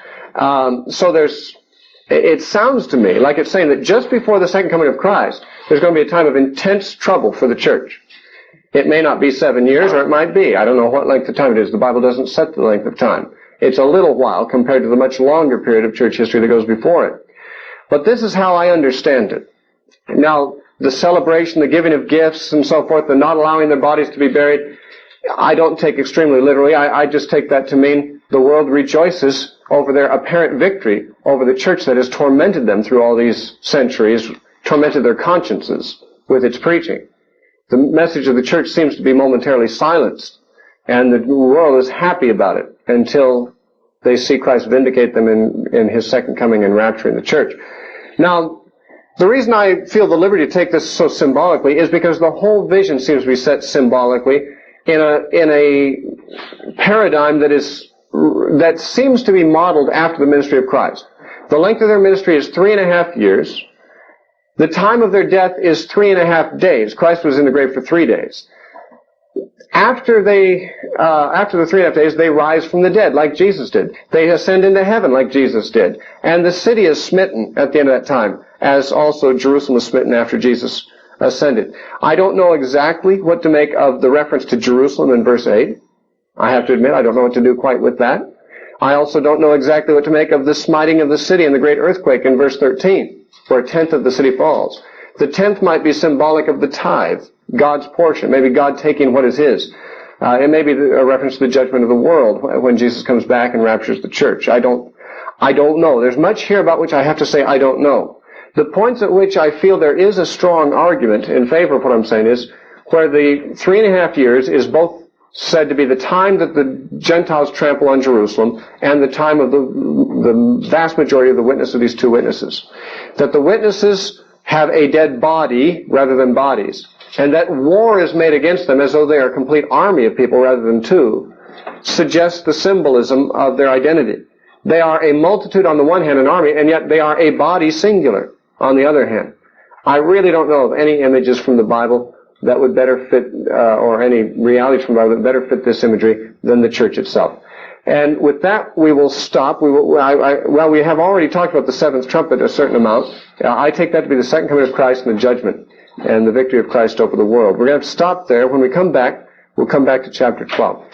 It sounds to me like it's saying that just before the second coming of Christ, there's going to be a time of intense trouble for the church. It may not be 7 years, or it might be. I don't know what length of time it is. The Bible doesn't set the length of time. It's a little while compared to the much longer period of church history that goes before it. But this is how I understand it. Now, the celebration, the giving of gifts and so forth, the not allowing their bodies to be buried, I don't take extremely literally. I just take that to mean the world rejoices over their apparent victory over the church that has tormented them through all these centuries, tormented their consciences with its preaching. The message of the church seems to be momentarily silenced, and the world is happy about it until they see Christ vindicate them in His second coming and rapturing the church. Now, the reason I feel the liberty to take this so symbolically is because the whole vision seems to be set symbolically in a paradigm that seems to be modeled after the ministry of Christ. The length of their ministry is 3.5 years. The time of their death is 3.5 days. Christ was in the grave for 3 days. After the 3.5 days, they rise from the dead, like Jesus did. They ascend into heaven, like Jesus did. And the city is smitten at the end of that time, as also Jerusalem was smitten after Jesus ascended. I don't know exactly what to make of the reference to Jerusalem in verse 8. I have to admit, I don't know what to do quite with that. I also don't know exactly what to make of the smiting of the city and the great earthquake in verse 13, where 1/10 of the city falls. The 10th might be symbolic of the tithe, God's portion, maybe God taking what is His. It may be a reference to the judgment of the world when Jesus comes back and raptures the church. I don't know. There's much here about which I have to say I don't know. The points at which I feel there is a strong argument in favor of what I'm saying is where the 3.5 years is both said to be the time that the Gentiles trample on Jerusalem and the time of the vast majority of the witness of these two witnesses. That the witnesses have a dead body rather than bodies, and that war is made against them as though they are a complete army of people rather than two, suggests the symbolism of their identity. They are a multitude on the one hand, an army, and yet they are a body singular on the other hand. I really don't know of any images from the Bible that would better fit, or any realities from the Bible that better fit this imagery than the church itself. And with that, we will stop. We have already talked about the seventh trumpet a certain amount. I take that to be the second coming of Christ and the judgment. and the victory of Christ over the world. We're going to have to stop there. When we come back, we'll come back to chapter 12.